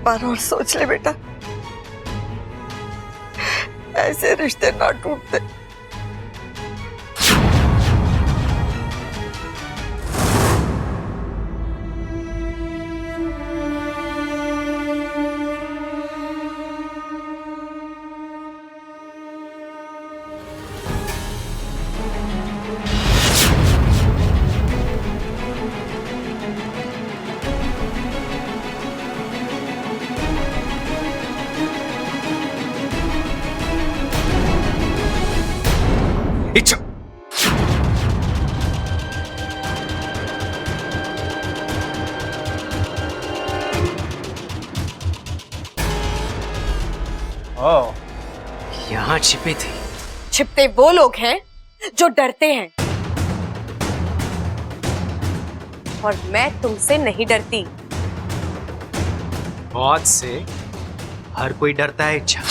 बार और सोच ले बेटा, ऐसे रिश्ते ना टूटते। इच्छा ओह, यहाँ छिपे थे। छिपते वो लोग हैं जो डरते हैं, और मैं तुमसे नहीं डरती। मौत से हर कोई डरता है इच्छा,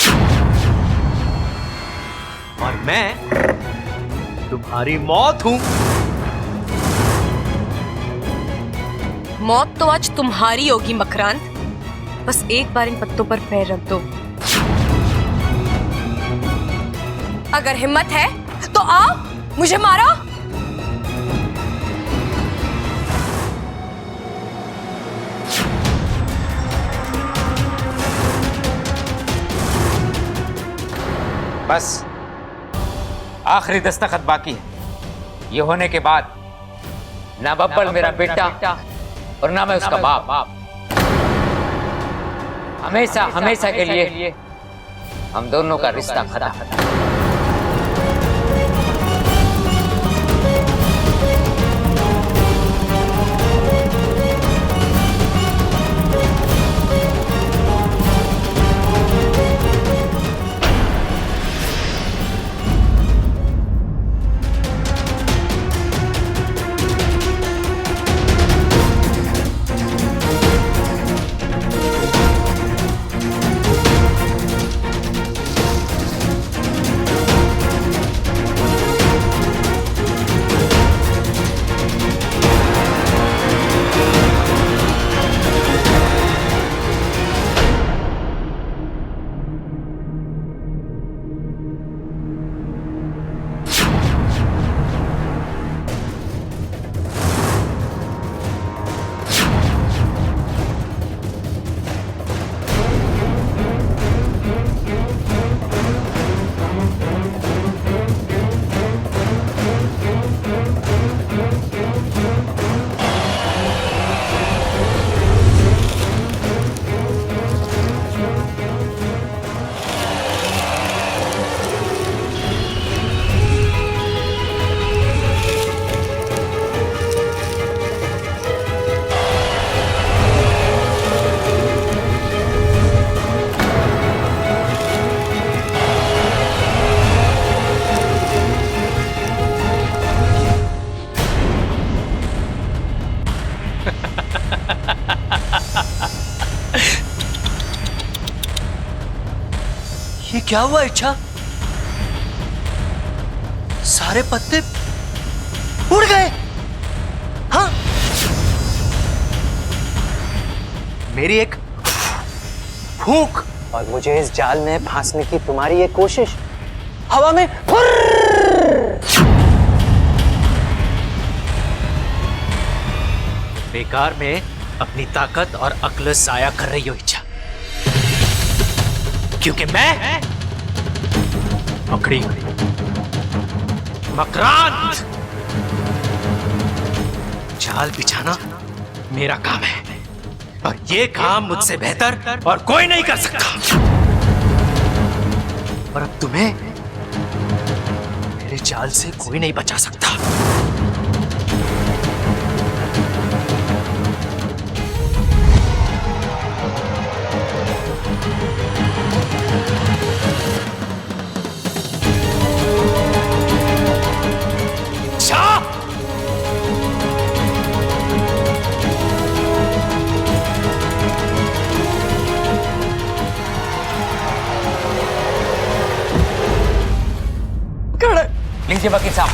और मैं तुम्हारी मौत हूं। मौत तो आज तुम्हारी होगी मकरांत। बस एक बार इन पत्तों पर पैर रख दो। अगर हिम्मत है तो आओ, मुझे मारो। बस आखिरी दस्तखत बाकी है। ये होने के बाद ना बब्बल मेरा बेटा और ना मैं उसका बाप। हमेशा हमेशा के लिए हम दोनों का रिश्ता खत्म। ये क्या हुआ इच्छा? सारे पत्ते उड़ गए। हाँ, मेरी एक फूंक और मुझे इस जाल में फांसने की तुम्हारी ये कोशिश हवा में बेकार में अपनी ताकत और अक्ल जाया कर रही हो इच्छा, क्योंकि मैं पकड़ी हुई मकरांत। जाल बिछाना मेरा काम है, और ये काम मुझसे बेहतर और कोई नहीं कर सकता। और अब तुम्हें मेरे जाल से कोई नहीं बचा सकता। लीजिए वकील साहब।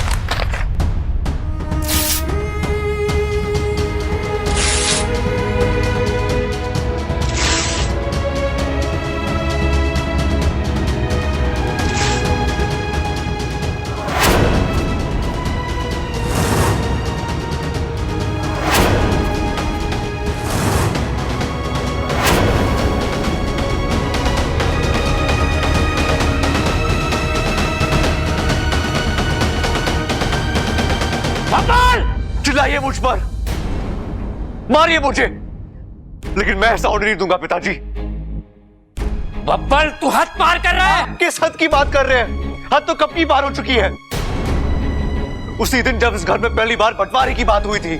बब्बल! चिल्लाइए मुझ पर, मारिए मुझे, लेकिन मैं ऐसा होने नहीं दूंगा पिताजी। बब्बल, तू हद पार कर रहा है। किस हद की बात कर रहे हैं? हद तो कब की पार हो चुकी है। उसी दिन जब इस घर में पहली बार बंटवारे की बात हुई थी,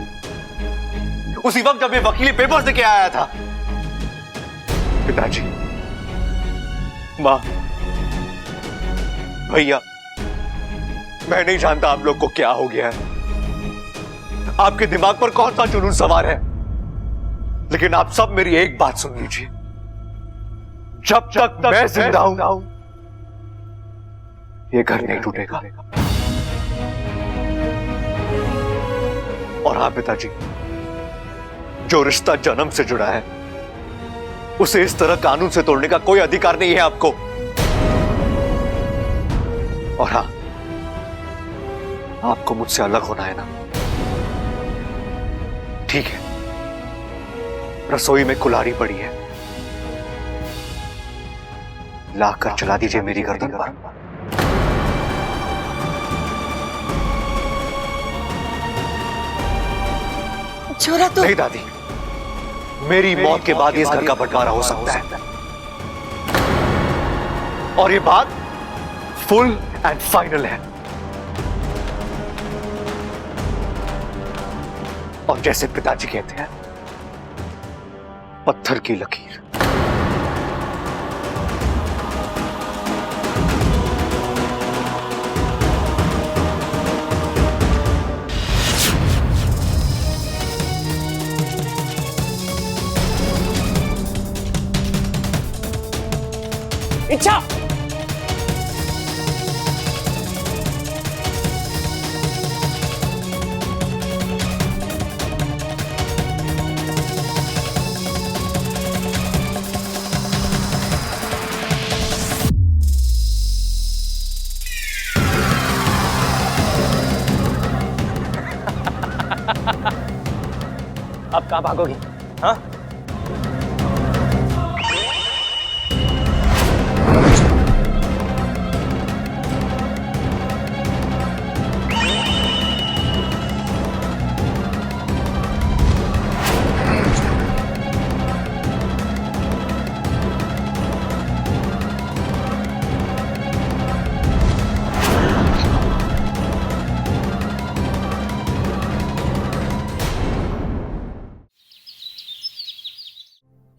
उसी वक्त जब ये वकीली पेपर्स लेके आया था। पिताजी, मां, भैया, मैं नहीं जानता आप लोग को क्या हो गया है, आपके दिमाग पर कौन सा जुनून सवार है, लेकिन आप सब मेरी एक बात सुन लीजिए। जब तक मैं जिंदा हूं, ये घर नहीं टूटेगा। और हाँ पिताजी, जो रिश्ता जन्म से जुड़ा है, उसे इस तरह कानून से तोड़ने का कोई अधिकार नहीं है आपको। और हाँ, आपको मुझसे अलग होना है ना? ठीक है, रसोई में कुल्हाड़ी पड़ी है, लाकर चला दीजिए मेरी गर्दन पर। छोरा तो नहीं दादी, मेरी मौत के बाद इस घर का बंटवारा हो सकता है, और ये बात फुल एंड फाइनल है। और जैसे पिताजी कहते हैं, पत्थर की लकीर। इच्छा, अब कहां भागोगी? हाँ,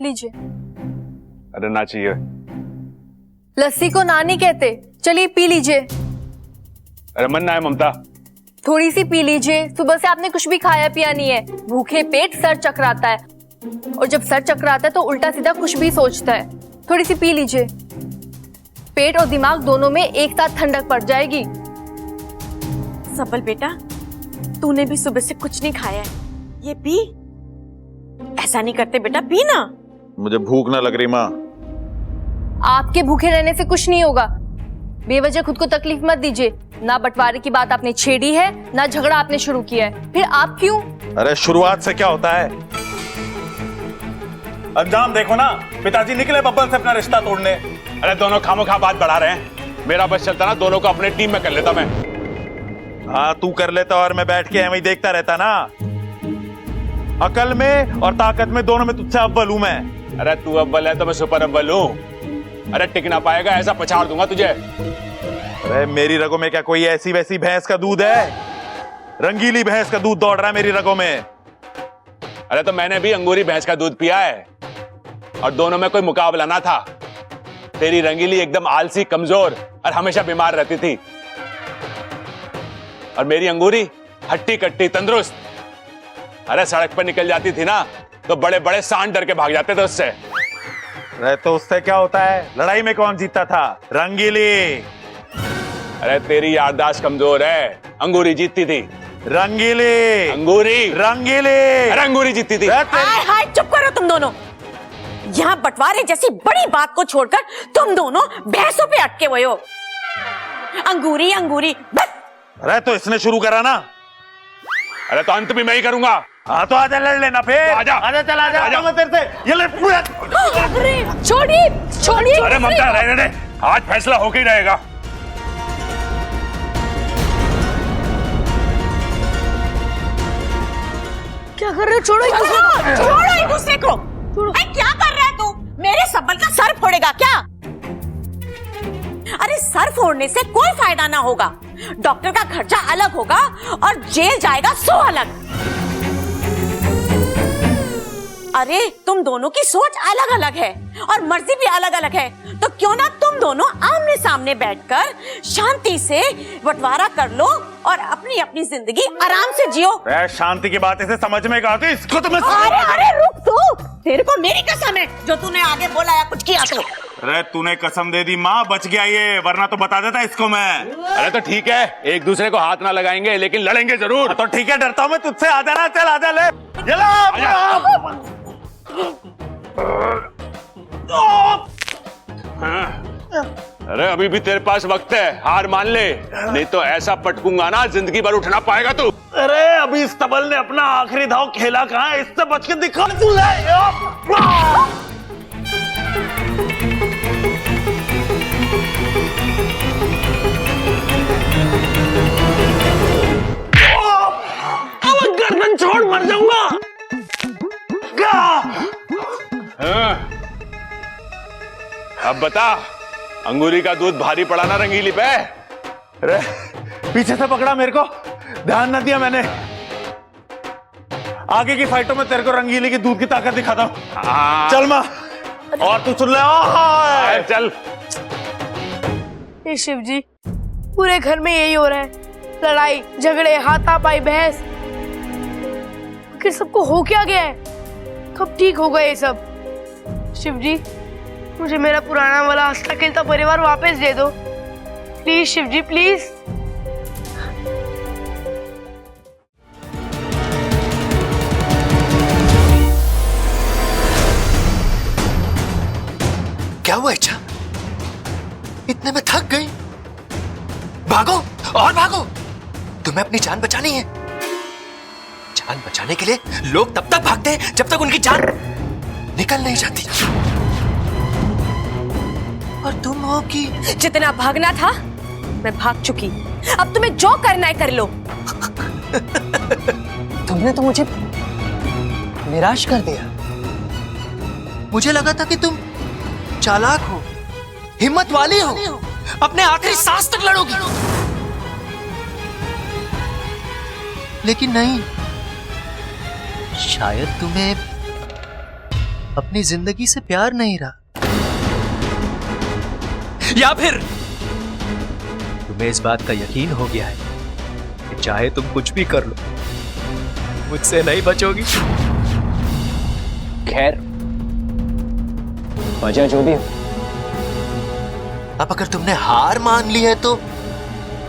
लीजिए। अरे ना चाहिए। लस्सी को नानी कहते, चलिए पी लीजिए। अरे मन ना है ममता। थोड़ी सी पी लीजिए, सुबह से आपने कुछ भी खाया पिया नहीं है। भूखे पेट सर चकराता है, और जब सर चकराता है तो उल्टा सीधा कुछ भी सोचता है। थोड़ी सी पी लीजिए, पेट और दिमाग दोनों में एक साथ ठंडक पड़ जाएगी। सबल बेटा, तूने भी सुबह से कुछ नहीं खाया है, ये पी। ऐसा नहीं करते बेटा, पी ना। मुझे भूख ना लग रही माँ। आपके भूखे रहने से कुछ नहीं होगा। बेवजह खुद को तकलीफ मत दीजिए। ना बंटवारे की बात आपने छेड़ी है, ना झगड़ा आपने शुरू किया है, फिर आप क्यों? अरे शुरुआत से क्या होता है? अंजाम देखो ना, पिताजी निकले बब्बल से अपना रिश्ता तोड़ने। अरे दोनों खामोखा बात बढ़ा रहे हैं। मेरा बस चलता ना, दोनों को अपने टीम में कर लेता मैं। हाँ तू कर लेता और मैं बैठ के वही देखता रहता ना। अकल में और ताकत में दोनों में तुझसे अव्वल हूं मैं। अरे तू अव्वल है तो मैं सुपर अव्वल हूं। अरे टिक ना पाएगा, ऐसा पछाड़ दूंगा तुझे। अरे मेरी रगों में क्या कोई ऐसी वैसी भैंस का दूध है? रंगीली भैंस का दूध दौड़ रहा है मेरी रगों में। अरे तो मैंने भी अंगूरी भैंस का दूध पिया है, और दोनों में कोई मुकाबला ना था। तेरी रंगीली एकदम आलसी, कमजोर और हमेशा बीमार रहती थी, और मेरी अंगूरी हट्टी कट्टी तंदुरुस्त। अरे सड़क पर निकल जाती थी ना तो बड़े बड़े सांड डर के भाग जाते थे उससे। अरे तो उससे क्या होता है? लड़ाई में कौन जीतता था? रंगीली। अरे तेरी याददाश्त कमजोर है, अंगूरी जीतती थी। रंगीली। अंगूरी। रंगीली। अरे अंगूरी जीतती थी। हाय हाय, चुप करो तुम दोनों। यहाँ बंटवारे जैसी बड़ी बात को छोड़कर तुम दोनों भैंसों पे अटके हुए हो। अंगूरी अंगूरी बस। अरे तो इसने शुरू करा ना। अरे तो अंत भी मैं ही करूंगा। हाँ तो आजा लड़ लेना फिर। आजा। आजा चल आजा। आजा। मैं तेरे से ये लड़ पूरा। अरे छोड़िए छोड़िए। अरे ममता रहने दे, आज फैसला होके ही रहेगा। क्या कर रहे हो? छोड़ो एक दूसरे को। छोड़ो एक दूसरे को। अरे क्या कर रहा है तू? मेरे सब्बल का सर फोड़ेगा क्या? अरे सर फोड़ने से कोई फायदा ना होगा। डॉक्टर का खर्चा अलग होगा और जेल जाएगा 100 अलग। अरे तुम दोनों की सोच अलग अलग है और मर्जी भी अलग अलग है, तो क्यों ना तुम दोनों आमने सामने बैठकर शांति से बंटवारा कर लो और अपनी अपनी जिंदगी आराम से जियो। शांति की बात इसे समझ में आती, इसको तुम्हें अरे अरे रुक तू, तेरे को मेरी कसम है जो तूने आगे बोला या कुछ किया तो। अरे तूने कसम दे दी माँ, बच गया ये, वरना तो बता देता इसको मैं। अरे तो ठीक है, एक दूसरे को हाथ ना लगाएंगे लेकिन लड़ेंगे जरूर। तो ठीक है, डरता हूँ मैं तुझसे। आ जाना, चल आजा, ले चला। अरे अभी भी तेरे पास वक्त है, हार मान ले, नहीं तो ऐसा पटकूंगा ना जिंदगी भर उठना पाएगा तू। अरे अभी इस तबल ने अपना आखिरी दाव खेला कहाँ है, इससे बच के दिखा तू। अब गर्दन छोड़, मर जाऊंगा। हाँ। अब बता, अंगूरी का दूध भारी पड़ा ना रंगीली पे? अरे पीछे से पकड़ा मेरे को, ध्यान न दिया मैंने। आगे की फाइटों में तेरे को रंगीली की दूध की ताकत दिखाता हूँ। चल माँ, और तू सुन ले। चल। हे शिव जी, पूरे घर में यही हो रहा है, लड़ाई झगड़े हाथापाई बहस। आखिर सबको हो क्या गया है? कब ठीक होगा ये सब? शिव जी, मुझे मेरा पुराना वाला हंसता खेलता परिवार वापस दे दो प्लीज शिव जी, प्लीज। क्या हुआ इच्छा? इतने में थक गई? भागो और भागो, तुम्हें अपनी जान बचानी है। जान बचाने के लिए लोग तब तक भागते हैं जब तक उनकी जान निकल नहीं जाती। और तुम हो कि जितना भागना था मैं भाग चुकी, अब तुम्हें जो करना है कर लो। तुमने तो मुझे निराश कर दिया। मुझे लगा था कि तुम चालाक हो, हिम्मत वाली हो, अपने आखिरी सांस तक लड़ोगी, लेकिन नहीं। शायद तुम्हें अपनी जिंदगी से प्यार नहीं रहा, या फिर तुम्हें इस बात का यकीन हो गया है कि चाहे तुम कुछ भी कर लो, मुझसे नहीं बचोगी। खैर, वजह जो भी हो, अब अगर तुमने हार मान ली है तो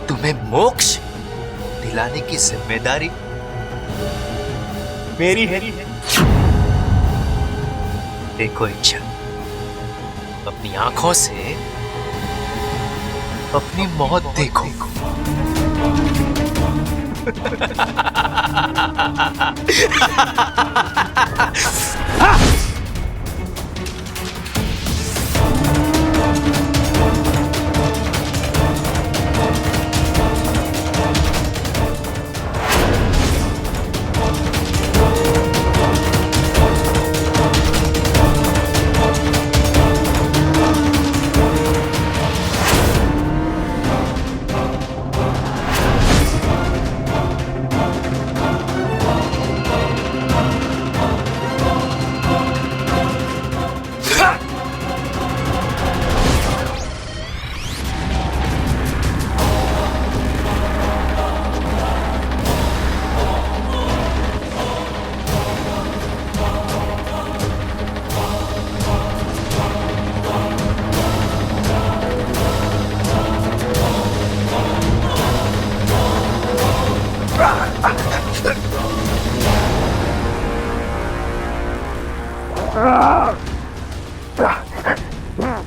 तुम्हें मोक्ष दिलाने की जिम्मेदारी मेरी है। देखो इच्छा, अपनी आंखों से अपनी मौत देखो।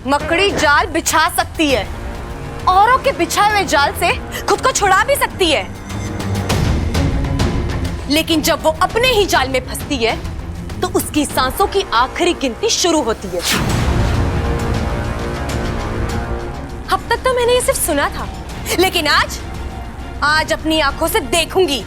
मकड़ी जाल बिछा सकती है, औरों के बिछाए हुए जाल से खुद को छुड़ा भी सकती है, लेकिन जब वो अपने ही जाल में फंसती है तो उसकी सांसों की आखिरी गिनती शुरू होती है। अब तक तो मैंने ये सिर्फ सुना था, लेकिन आज अपनी आंखों से देखूंगी।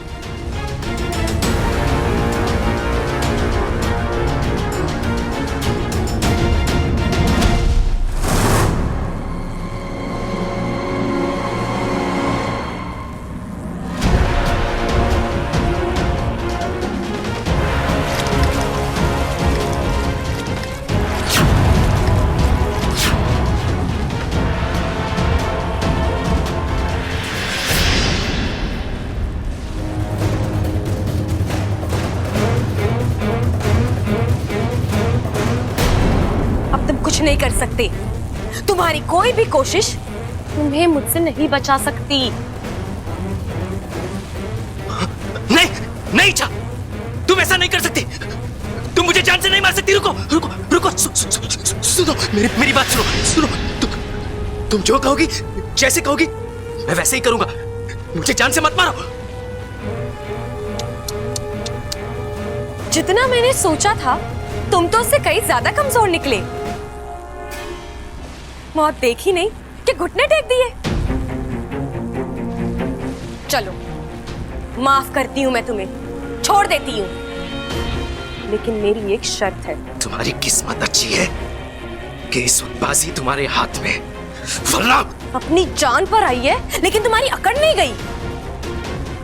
कुछ नहीं कर सकते। तुम्हारी कोई भी कोशिश तुम्हें मुझसे नहीं बचा सकती। नहीं नहीं इच्छा, तुम ऐसा नहीं कर सकती। तुम मुझे जान से नहीं मार सकती। रुको रुको रुको, सुनो मेरी बात सुनो। तुम जो कहोगी, जैसे कहोगी, मैं वैसे ही करूंगा। मुझे जान से मत मारो। जितना मैंने सोचा था, तुम तो उससे कहीं ज्यादा कमजोर निकले। मौत देखी नहीं कि घुटने टेक दिए। चलो, माफ करती हूं मैं तुम्हें, छोड़ देती हूं, लेकिन मेरी एक शर्त है। तुम्हारी किस्मत अच्छी है कि इस वक्त बाजी तुम्हारे हाथ में, वरना अपनी जान पर आई है, लेकिन तुम्हारी अकड़ नहीं गई।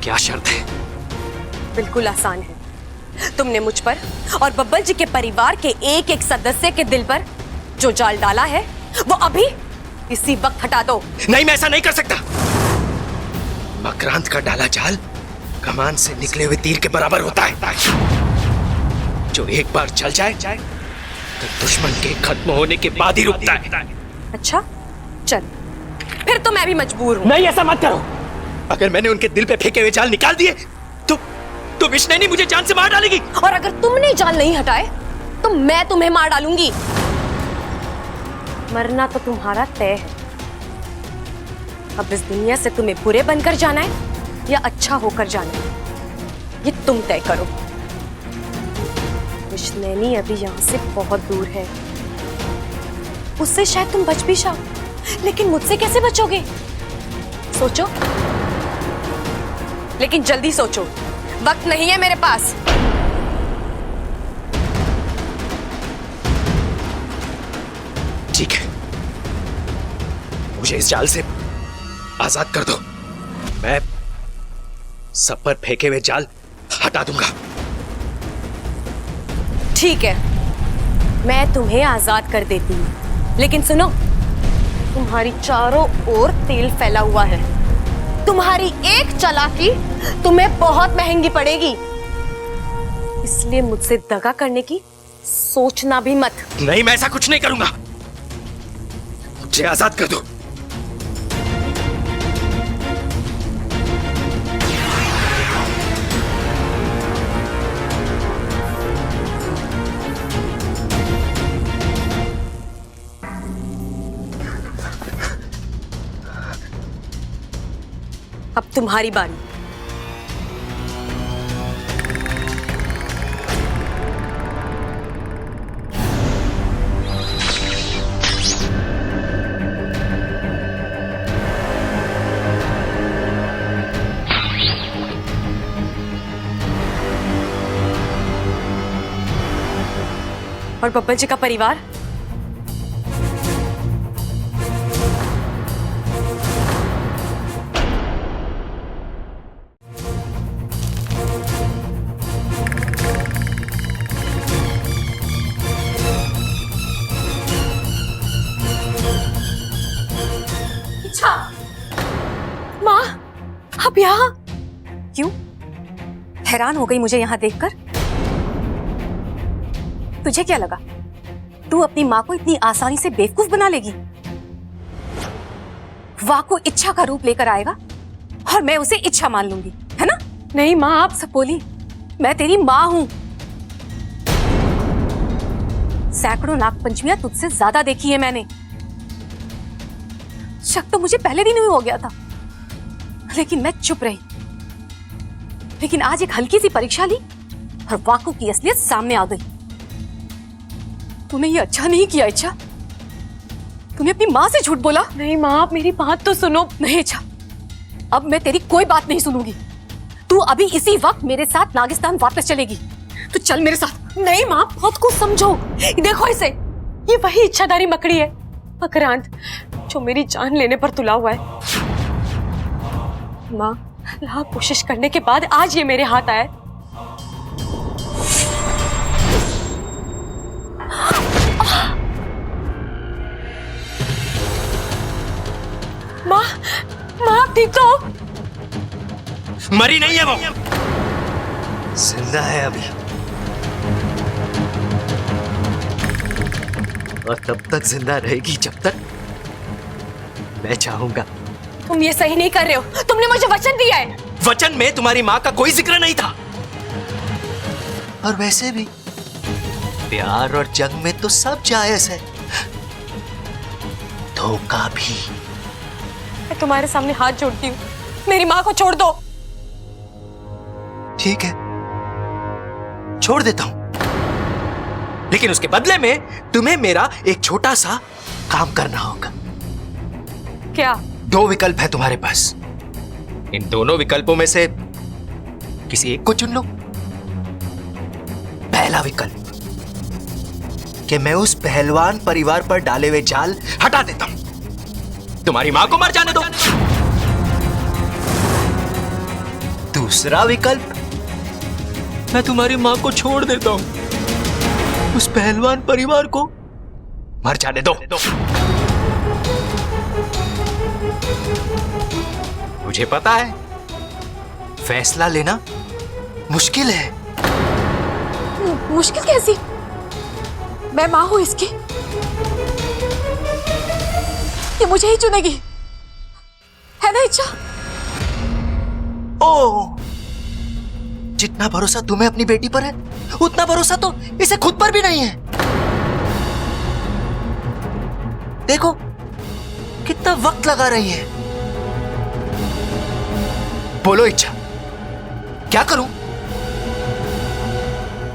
क्या शर्त है? बिल्कुल आसान है। तुमने मुझ पर और बब्बल जी के परिवार के एक एक सदस्य के दिल पर जो जाल डाला है, वो अभी इसी वक्त हटा दो। नहीं, मैं ऐसा नहीं कर सकता। मकरांत का डाला जाल कमान से निकले हुए तीर के बराबर होता है, जो एक बार चल जाए तो दुश्मन के खत्म होने के बाद ही रुकता है। अच्छा, चल, फिर तो मैं भी मजबूर हूँ। नहीं, ऐसा मत करो। अगर मैंने उनके दिल पे फेंके हुए जाल निकाल दिए तो विष्णु मुझे जान से मार डालेगी। और अगर तुमने जाल नहीं हटाए तो मैं तुम्हें मार डालूंगी। मरना तो तुम्हारा तय है। अब इस दुनिया से तुम्हें बुरे बनकर जाना है या अच्छा होकर जाना है, ये तुम तय करो। विष्णु अभी यहाँ से बहुत दूर है, उससे शायद तुम बच भी जाओ, लेकिन मुझसे कैसे बचोगे? सोचो, लेकिन जल्दी सोचो, वक्त नहीं है मेरे पास। ठीक है, मुझे इस जाल से आजाद कर दो। मैं सब पर फेंके हुए जाल हटा दूंगा। ठीक है, मैं तुम्हें आजाद कर देती हूँ, लेकिन सुनो, तुम्हारी चारों ओर तेल फैला हुआ है। तुम्हारी एक चालाकी तुम्हें बहुत महंगी पड़ेगी, इसलिए मुझसे दगा करने की सोचना भी मत। नहीं, मैं ऐसा कुछ नहीं करूंगा। मुझे आजाद कर दो। अब तुम्हारी बारी। और बब्बल जी का परिवार? माँ, आप यहाँ क्यों? हैरान हो गई मुझे यहाँ देखकर। तुझे क्या लगा तू अपनी माँ को इतनी आसानी से बेवकूफ बना लेगी? वाको इच्छा का रूप लेकर आएगा और मैं उसे इच्छा मान लूंगी, है ना? नहीं माँ, आप सब बोली, मैं तेरी माँ हूं। सैकड़ों नागपंचमियां तुझसे ज्यादा देखी है मैंने। शक तो मुझे पहले दिन ही हो गया था, लेकिन मैं चुप रही। लेकिन आज एक हल्की सी परीक्षा ली और वाकू की असलियत सामने आ गई। तूने ये अच्छा नहीं किया इच्छा, तूने अपनी माँ से झूठ बोला। नहीं माँ, आप मेरी बात तो सुनो। नहीं इच्छा, अब मैं तेरी कोई बात नहीं सुनूंगी। तू अभी इसी वक्त मेरे साथ नागिस्तान वापस चलेगी। तो चल मेरे साथ। नहीं माँ, बहुत कुछ समझो। देखो इसे, ये वही इच्छाधारी मकड़ी है मकरांत, जो मेरी जान लेने पर तुला हुआ है। माँ, लाख कोशिश करने के बाद आज ये मेरे हाथ आया। माँ, माँ आप ठीक तो हो? मरी नहीं है वो, जिंदा है अभी। और तब तक जिंदा रहेगी जब तक मैं चाहूंगा। तुम ये सही नहीं कर रहे हो। तुमने मुझे वचन दिया है। वचन में तुम्हारी माँ का कोई जिक्र नहीं था। और वैसे भी प्यार और जंग में तो सब जायज है, धोखा भी। मैं तुम्हारे सामने हाथ जोड़ती हूँ, मेरी माँ को छोड़ दो। ठीक है, छोड़ देता हूं, लेकिन उसके बदले में तुम्हें मेरा एक छोटा सा काम करना होगा। क्या? 2 विकल्प है तुम्हारे पास। इन दोनों विकल्पों में से किसी एक को चुन लो। पहला विकल्प कि मैं उस पहलवान परिवार पर डाले हुए जाल हटा देता हूं, तुम्हारी मां को मर जाने दो। दूसरा विकल्प, मैं तुम्हारी मां को छोड़ देता हूं, उस पहलवान परिवार को मर जाने दो। मुझे पता है फैसला लेना मुश्किल है। मुश्किल कैसी? मैं माँ हूं इसकी, ये मुझे ही चुनेगी, है ना इच्छा? ओ, जितना भरोसा तुम्हें अपनी बेटी पर है, उतना भरोसा तो इसे खुद पर भी नहीं है। देखो कितना वक्त लगा रही है। बोलो इच्छा, क्या करूं?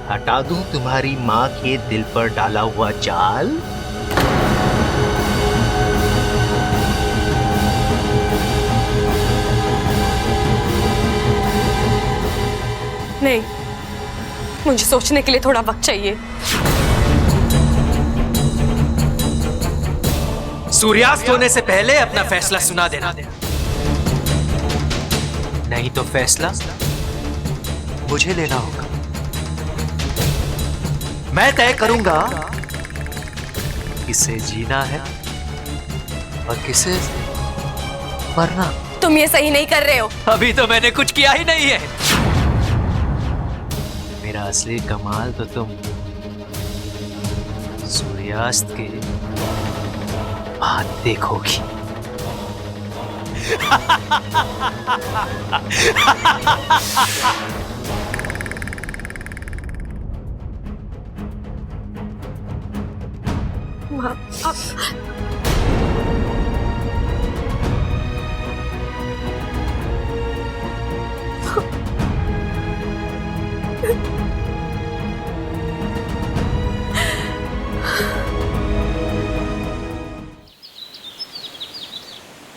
हटा दूं तुम्हारी मां के दिल पर डाला हुआ जाल? नहीं, मुझे सोचने के लिए थोड़ा वक्त चाहिए। सूर्यास्त होने से पहले अपना फैसला सुना देना, नहीं तो फैसला मुझे लेना होगा। मैं तय करूंगा किसे जीना है और किसे मरना। तुम ये सही नहीं कर रहे हो। अभी तो मैंने कुछ किया ही नहीं है। मेरा असली कमाल तो तुम सूर्यास्त के बाद देखोगी।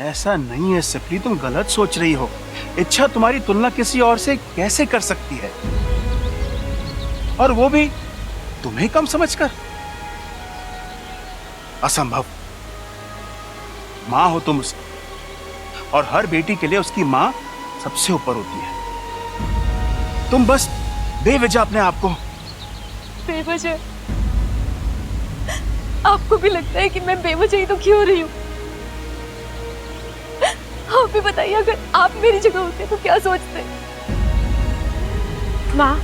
ऐसा नहीं है सिपली, तुम गलत सोच रही हो। इच्छा तुम्हारी तुलना किसी और से कैसे कर सकती है, और वो भी तुम्हें कम समझकर? असंभव। मां हो तुम उसकी, और हर बेटी के लिए उसकी मां सबसे ऊपर होती है। तुम बस बेवजह अपने आप को। बेवजह? आपको भी लगता है कि मैं बेवजह ही तो क्यों रही हूँ? आप भी बताइए, अगर आप मेरी जगह होते तो क्या सोचते? माँ,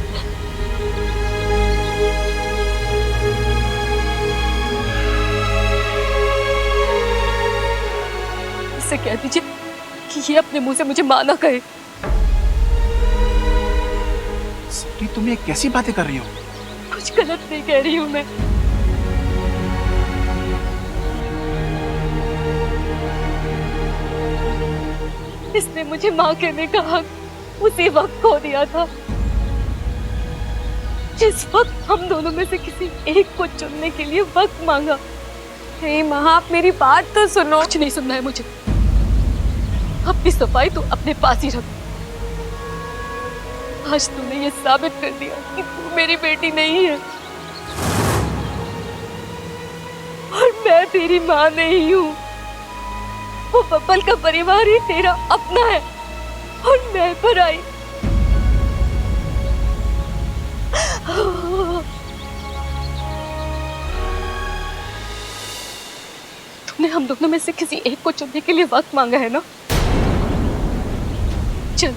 इससे कह दीजिए कि ये अपने मुंह से मुझे माँ ना कहे। सिपली, तुम ये कैसी बातें कर रही हो? कुछ गलत नहीं कह रही हूँ मैं। इसने मुझे माँ कहने का हक उसी वक्त खो दिया था जिस वक्त हम दोनों में से किसी एक को चुनने के लिए वक्त मांगा। हे माँ, आप मेरी बात तो सुनो। कुछ नहीं सुनना है मुझे। अपनी सफाई तो अपने पास ही रख। आज तूने ये साबित कर दिया कि तू मेरी बेटी नहीं है, और मैं तेरी माँ नहीं हूँ। वो बब्बल का परिवार ही तेरा अपना है, और मैं पराई। तुमने हम दोनों में से किसी एक को चुनने के लिए वक्त मांगा है ना? चल,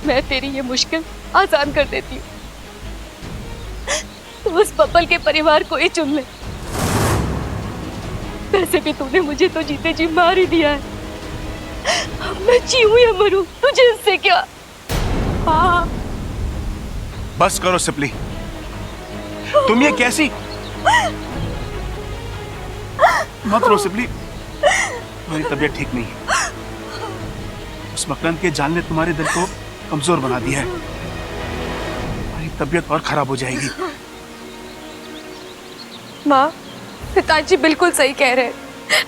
मैं तेरी ये मुश्किल आसान कर देती हूँ। तो उस बब्बल के परिवार को ही चुन ले। वैसे भी तूने मुझे तो जीते जी मार ही दिया है। अब मैं जीऊं या मरूं, तुझे इससे क्या? हाँ। बस करो सिपली, तुम ये कैसी? मत रो सिपली, तुम्हारी तबीयत ठीक नहीं है। उस मकरंद के जान ने तुम्हारे दिल को कमजोर बना दिया है, तुम्हारी तबीयत और खराब हो जाएगी। माँ, पिताजी बिल्कुल सही कह रहे हैं।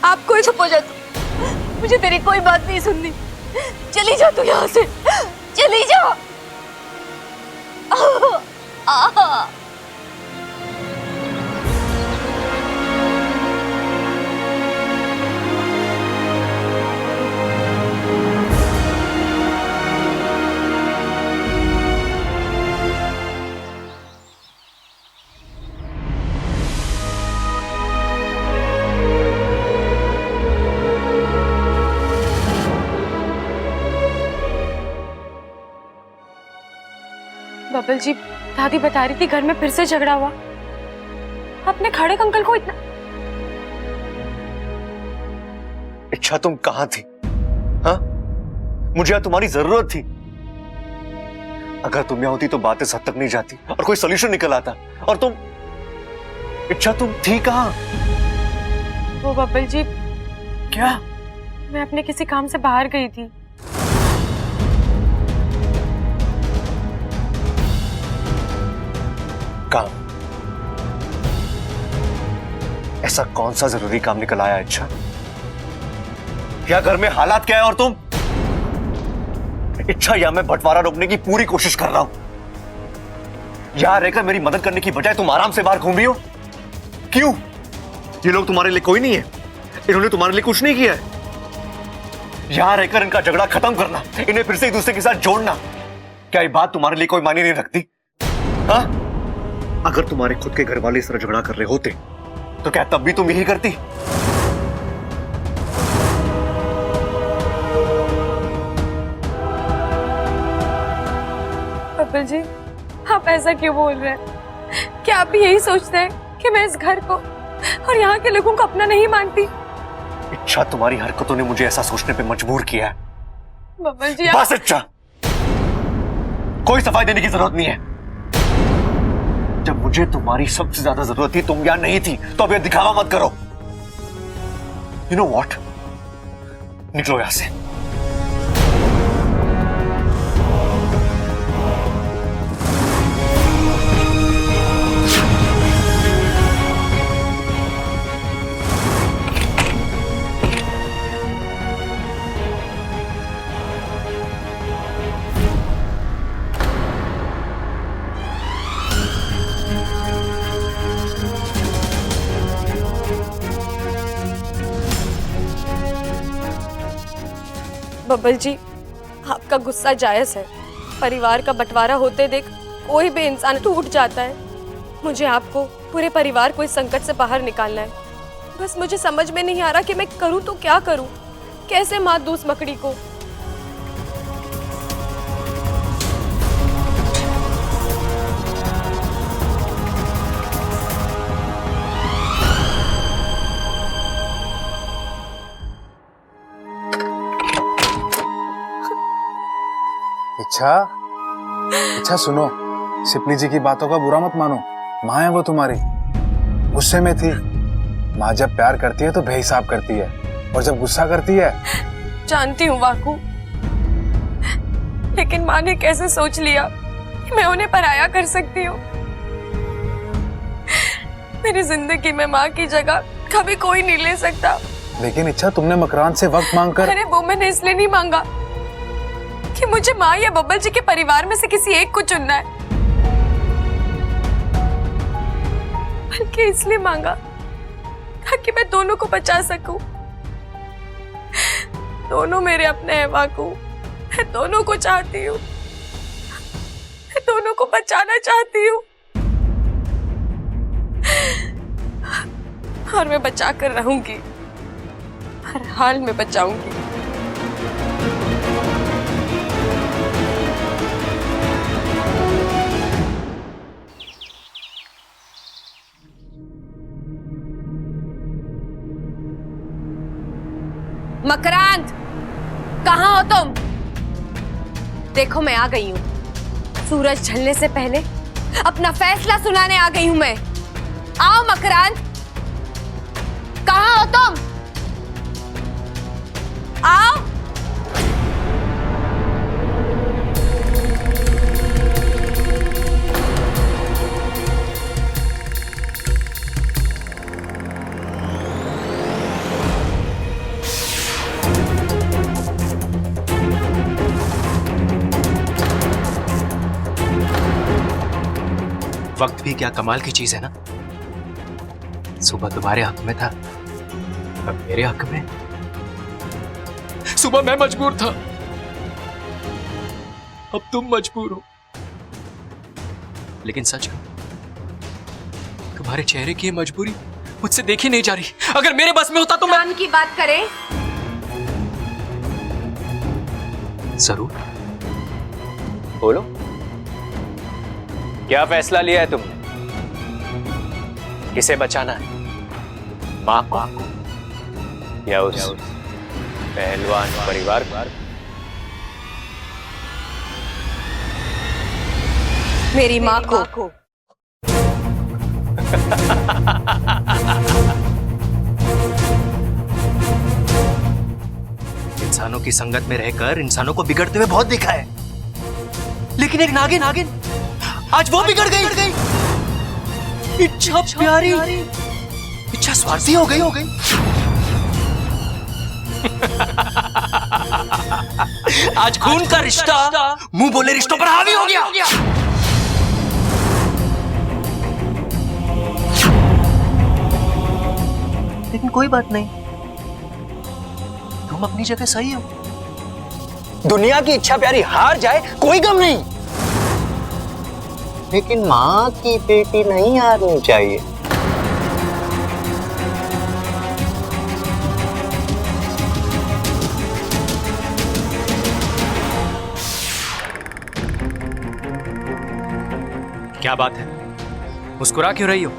आप कोई चुप हो जा, तू मुझे तेरी कोई बात नहीं सुननी। चली जा तू यहाँ से, चली जा। बबल जी, दादी बता रही थी घर में फिर से झगड़ा हुआ। अपने खड़े अंकल को इतना। इच्छा तुम कहां थी? हाँ, मुझे यहाँ तुम्हारी जरूरत थी। अगर तुम यहाँ होती तो बातें इस हद तक नहीं जाती और कोई सोल्यूशन निकल आता। और तुम, इच्छा तुम थी कहां? वो बबल जी, क्या? मैं अपने किसी काम से बाहर गई थी। काम? ऐसा कौन सा जरूरी काम निकल आया इच्छा? क्या घर में हालात क्या है और तुम? इच्छा, या मैं बंटवारा रोकने की पूरी कोशिश कर रहा हूं, यहां रहकर मेरी मदद करने की बजाय तुम आराम से बाहर घूम रही हो। क्यों? ये लोग तुम्हारे लिए कोई नहीं है? इन्होंने तुम्हारे लिए कुछ नहीं किया है? यहां रहकर इनका झगड़ा खत्म करना, इन्हें फिर से एक दूसरे के साथ जोड़ना, क्या ये बात तुम्हारे लिए कोई मायने नहीं रखती? हाँ? अगर तुम्हारे खुद के घर वाले इस तरह झगड़ा कर रहे होते तो क्या तब भी तुम यही करती? बबल जी, आप ऐसा क्यों बोल रहे हैं? क्या आप भी यही सोचते हैं कि मैं इस घर को और यहाँ के लोगों को अपना नहीं मानती? इच्छा, तुम्हारी हरकतों ने मुझे ऐसा सोचने पे मजबूर किया है। बबल जी, बस इच्छा, कोई सफाई देने की जरूरत नहीं है। जब मुझे तुम्हारी सबसे ज्यादा जरूरत थी तुम यहां नहीं थी, तो अब ये दिखावा मत करो। यू नो व्हाट, निकलो यहां से। बबल जी, आपका गुस्सा जायज है। परिवार का बंटवारा होते देख कोई भी इंसान टूट जाता है। मुझे आपको, पूरे परिवार को इस संकट से बाहर निकालना है। बस मुझे समझ में नहीं आ रहा कि मैं करूं तो क्या करूं, कैसे मात दूं उस मकड़ी को। इच्छा सुनो, सिपली जी की बातों का बुरा मत मानो। माँ है वो तुम्हारी, गुस्से में थी। माँ जब प्यार करती है तो बेहिसाब करती है, और जब गुस्सा करती है। जानती हूँ वाकू, लेकिन माँ ने कैसे सोच लिया कि मैं उन्हें पराया कर सकती हूँ। मेरी जिंदगी में माँ की जगह कभी कोई नहीं ले सकता। लेकिन इच्छा, तुमने मकरान से वक्त मांगकर। अरे वो मैंने इसलिए नहीं मांगा कि मुझे माँ या बब्बल जी के परिवार में से किसी एक को चुनना है, बल्कि इसलिए मांगा ताकि मैं दोनों को बचा सकूं। दोनों मेरे अपने हैं वाकू, मैं दोनों को चाहती हूँ, मैं दोनों को बचाना चाहती हूँ, और मैं बचा कर रहूंगी, हर हाल में बचाऊंगी। मकरांत, कहाँ हो तुम? देखो मैं आ गई हूँ। सूरज ढलने से पहले अपना फैसला सुनाने आ गई हूँ मैं। आओ मकरांत, कहाँ हो तुम? आओ। वक्त भी क्या कमाल की चीज है ना। सुबह तुम्हारे हक में था, अब मेरे हक में। सुबह मैं मजबूर था, अब तुम मजबूर हो। लेकिन सच कहूं, तुम्हारे चेहरे की ये मजबूरी मुझसे देखी नहीं जा रही। अगर मेरे बस में होता तो मैं की बात करें। जरूर, बोलो, क्या फैसला लिया है तुमने? किसे बचाना है, मां को या उस पहलवान परिवार को? मेरी माँ को। इंसानों की संगत में रहकर इंसानों को बिगड़ते हुए बहुत देखा है, लेकिन एक नागिन आज वो बिगड़ गई। इच्छा प्यारी, इच्छा स्वार्थी हो गई। आज खून का रिश्ता मुंह बोले रिश्तों पर हावी हो गया। लेकिन कोई बात नहीं, तुम अपनी जगह सही हो। दुनिया की इच्छा प्यारी हार जाए कोई गम नहीं, लेकिन मां की बेटी नहीं हारनी चाहिए। क्या बात है, मुस्कुरा क्यों रही हो?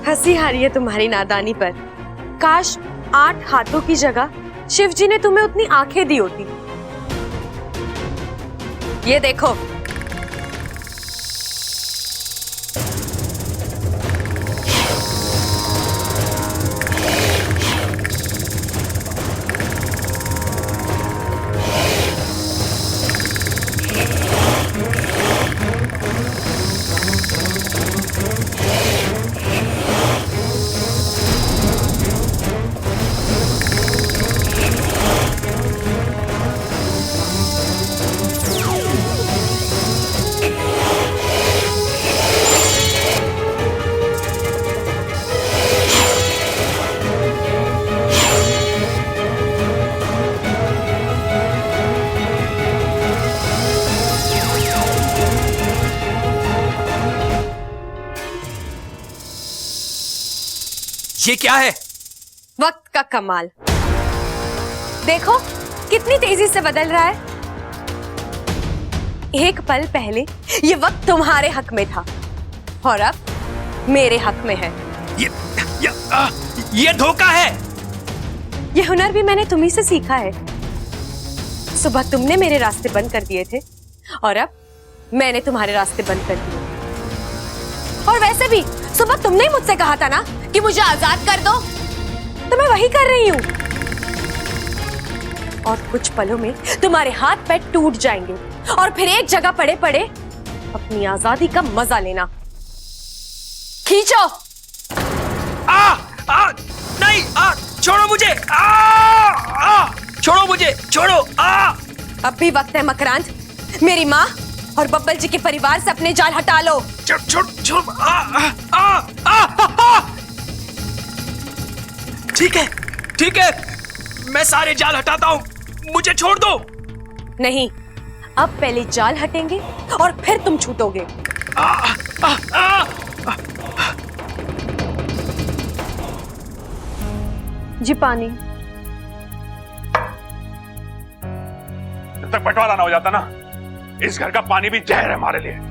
हंसी आ रही है तुम्हारी नादानी पर। काश 8 हाथों की जगह शिव जी ने तुम्हें उतनी आंखें दी होती। ये देखो, ये क्या है? वक्त का कमाल। देखो कितनी तेजी से बदल रहा है। एक पल पहले ये वक्त तुम्हारे हक में था और अब मेरे हक में है। ये धोखा है। ये हुनर भी मैंने तुम्ही से सीखा है। सुबह तुमने मेरे रास्ते बंद कर दिए थे और अब मैंने तुम्हारे रास्ते बंद कर दिए। और वैसे भी सुबह तुमने ही मुझसे कहा था ना कि मुझे आजाद कर दो, तो मैं वही कर रही हूं। और कुछ पलों में तुम्हारे हाथ पैर टूट जाएंगे और फिर एक जगह पड़े पड़े अपनी आजादी का मजा लेना। खींचो। नहीं, छोड़ो मुझे। छोड़ो मुझे, छोड़ो। अब भी वक्त है मकरांत, मेरी माँ और बब्बल जी के परिवार से अपने जाल हटा लो। छोड़। ठीक है, मैं सारे जाल हटाता हूँ, मुझे छोड़ दो। नहीं, अब पहले जाल हटेंगे और फिर तुम छूटोगे। जी पानी। जब तक बंटवारा ना हो जाता ना, इस घर का पानी भी जहर है हमारे लिए।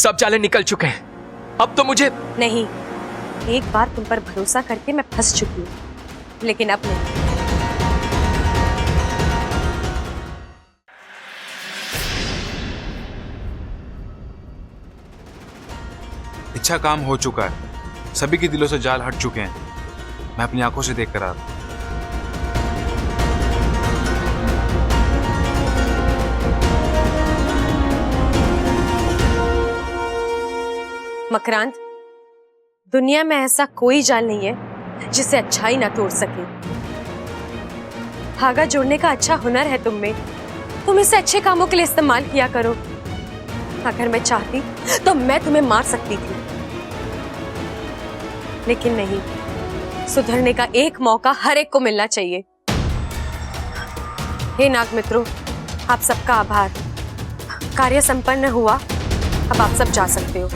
सब जाले निकल चुके हैं। अब तो मुझे नहीं, एक बार तुम पर भरोसा करके मैं फंस चुकी हूँ, लेकिन अब नहीं। इच्छा काम हो चुका है, सभी के दिलों से जाल हट चुके हैं। मैं अपनी आंखों से देख कर आ रहा हूं। मकरांत, दुनिया में ऐसा कोई जाल नहीं है जिसे अच्छाई ना तोड़ सके। धागा जोड़ने का अच्छा हुनर है तुम में, तुम इसे अच्छे कामों के लिए इस्तेमाल किया करो। अगर मैं चाहती तो मैं तुम्हें मार सकती थी, लेकिन नहीं, सुधरने का एक मौका हर एक को मिलना चाहिए। हे नाग मित्रों, आप सबका आभार। कार्य संपन्न हुआ, अब आप सब जा सकते हो।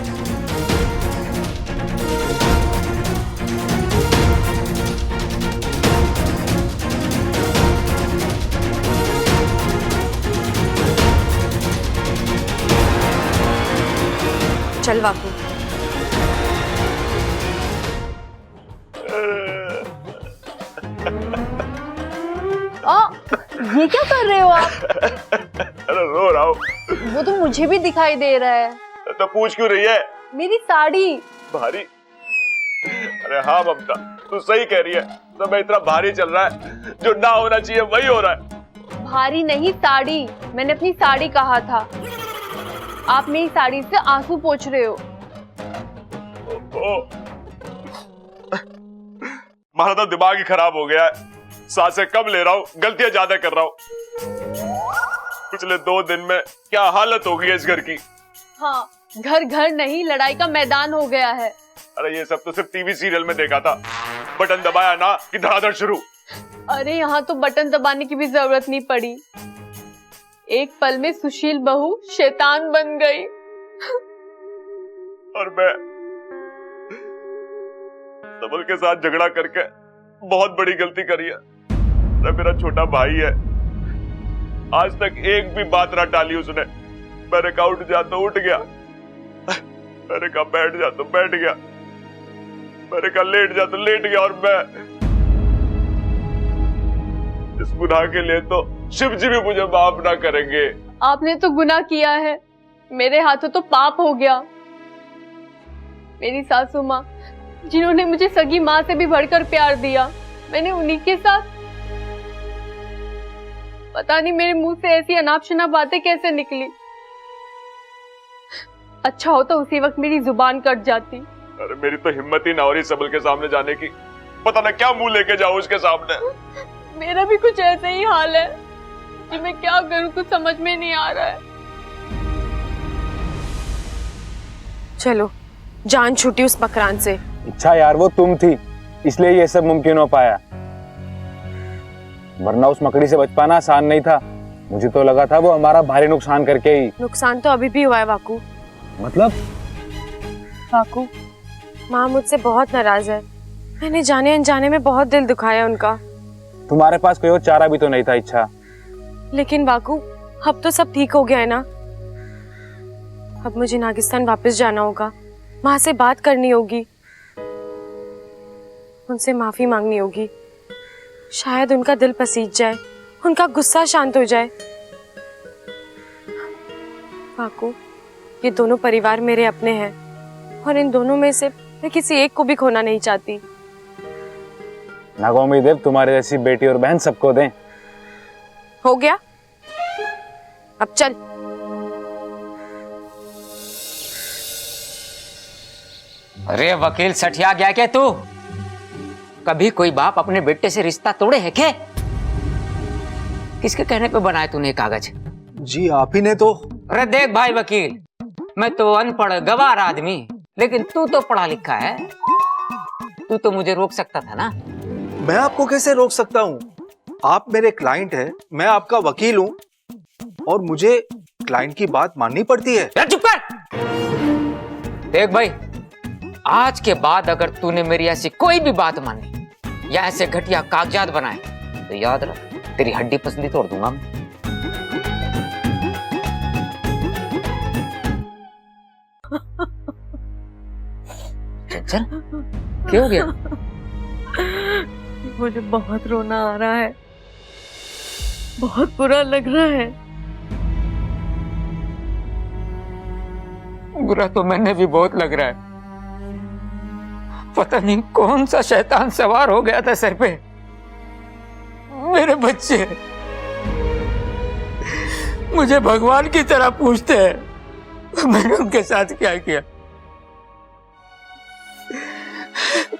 चल वाकू। ये क्या कर रहे हो आप? अरे रो रहा हूँ। वो तो मुझे भी दिखाई दे रहा है। तो पूछ क्यों रही है? मेरी साड़ी भारी? अरे हाँ ममता, तू सही कह रही है। तो मैं इतना भारी चल रहा है, जो ना होना चाहिए वही हो रहा है। भारी नहीं, साड़ी। मैंने अपनी साड़ी कहा था। आप मेरी साड़ी से आंसू पोंछ रहे हो। हमारा तो दिमाग ही खराब हो गया है। सांसें कम ले रहा हूँ, गलतियां ज्यादा कर रहा हूँ। पिछले 2 दिन में क्या हालत हो गई है इस घर की। हाँ, घर घर नहीं, लड़ाई का मैदान हो गया है। अरे ये सब तो सिर्फ टीवी सीरियल में देखा था। बटन दबाया ना कि धड़ाधड़ शुरू। अरे यहाँ तो बटन दबाने की भी जरूरत नहीं पड़ी। एक पल में सुशील बहू शैतान बन गई। और मैं सबल के साथ झगड़ा करके बहुत बड़ी गलती करी है। मेरा छोटा भाई है, आज तक एक भी बात ना टाली उसने। मैंने कहा उठ जा तो उठ गया, मैंने कहा बैठ जा तो बैठ गया, मैंने कहा लेट जा तो लेट गया। और मैं इस गुनाह के लिए तो शिव जी भी मुझे माफ ना करेंगे। आपने तो गुनाह किया है, मेरे हाथों तो पाप हो गया। मेरी सासू माँ, जिन्होंने मुझे सगी माँ से भी बढ़कर प्यार दिया, मैंने उन्हीं के साथ। पता नहीं मेरे मुंह से ऐसी अनाप-शनाप बातें कैसे निकली। अच्छा होता उसी वक्त मेरी जुबान कट जाती। अरे मेरी तो हिम्मत ही ना हो रही सबल के सामने जाने की। पता ना क्या मुंह लेके जाऊं उसके सामने। मेरा भी कुछ ऐसा ही हाल है कि मैं क्या करूं, कुछ समझ में नहीं आ रहा है। चलो, जान छूटी उस मकरान से। इच्छा यार, वो तुम थी, इसलिए ये सब मुमकिन हो पाया, वरना उस मकड़ी से बच पाना आसान नहीं था। मुझे तो लगा था वो हमारा भारी नुकसान करके ही। नुकसान तो अभी भी हुआ है वाकू। मतलब? वाकू, माँ मुझसे बहुत नाराज है। मैंने जाने अनजाने में बहुत दिल दुखाया उनका। तुम्हारे पास कोई और चारा भी तो नहीं था इच्छा। लेकिन वाकू, अब तो सब ठीक हो गया है ना। अब मुझे नागिस्तान वापस जाना होगा, माँ से बात करनी होगी, उनसे माफी मांगनी होगी। शायद उनका दिल पसीज जाए, उनका गुस्सा शांत हो जाए। वाकू, ये दोनों परिवार मेरे अपने हैं और इन दोनों में से मैं किसी एक को भी खोना नहीं चाहती। नागोमी देव तुम्हारे जैसी बेटी और बहन सबको दें। हो गया, अब चल। अरे वकील सठिया गया क्या तू? कभी कोई बाप अपने बेटे से रिश्ता तोड़े है क्या? किसके कहने पे बनाए तूने कागज? जी आप ही ने तो। अरे देख भाई वकील, मैं तो अनपढ़ गवार आदमी, लेकिन तू तो पढ़ा लिखा है। तू तो मुझे रोक सकता था ना। मैं आपको कैसे रोक सकता हूँ? आप मेरे क्लाइंट हैं, मैं आपका वकील हूँ और मुझे क्लाइंट की बात माननी पड़ती है। चुप कर। देख भाई, आज के बाद अगर तूने मेरी ऐसी कोई भी बात मानी या ऐसे घटिया कागजात बनाए तो याद रख, तेरी हड्डी पसली तोड़ दूंगा मैं। चल, क्या हो गया? मुझे बहुत रोना आ रहा है, बहुत बुरा लग रहा है। बुरा तो मैंने भी बहुत लग रहा है। पता नहीं कौन सा शैतान सवार हो गया था सर पे। मेरे बच्चे मुझे भगवान की तरह पूछते हैं, मैंने उनके साथ क्या किया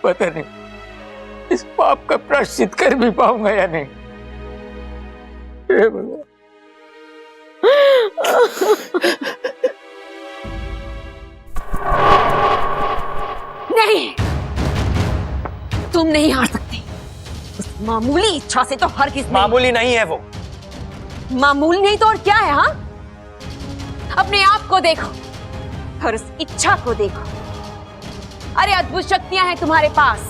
पता नहीं। इस पाप का प्रायश्चित कर भी पाऊंगा या नहीं। हे भगवान। नहीं, तुम नहीं हार सकते। उस मामूली इच्छा से तो हर किस मामूली नहीं है वो। मामूली नहीं तो और क्या है? हाँ, अपने आप को देखो और उस इच्छा को देखो। अरे अद्भुत शक्तियां हैं तुम्हारे पास।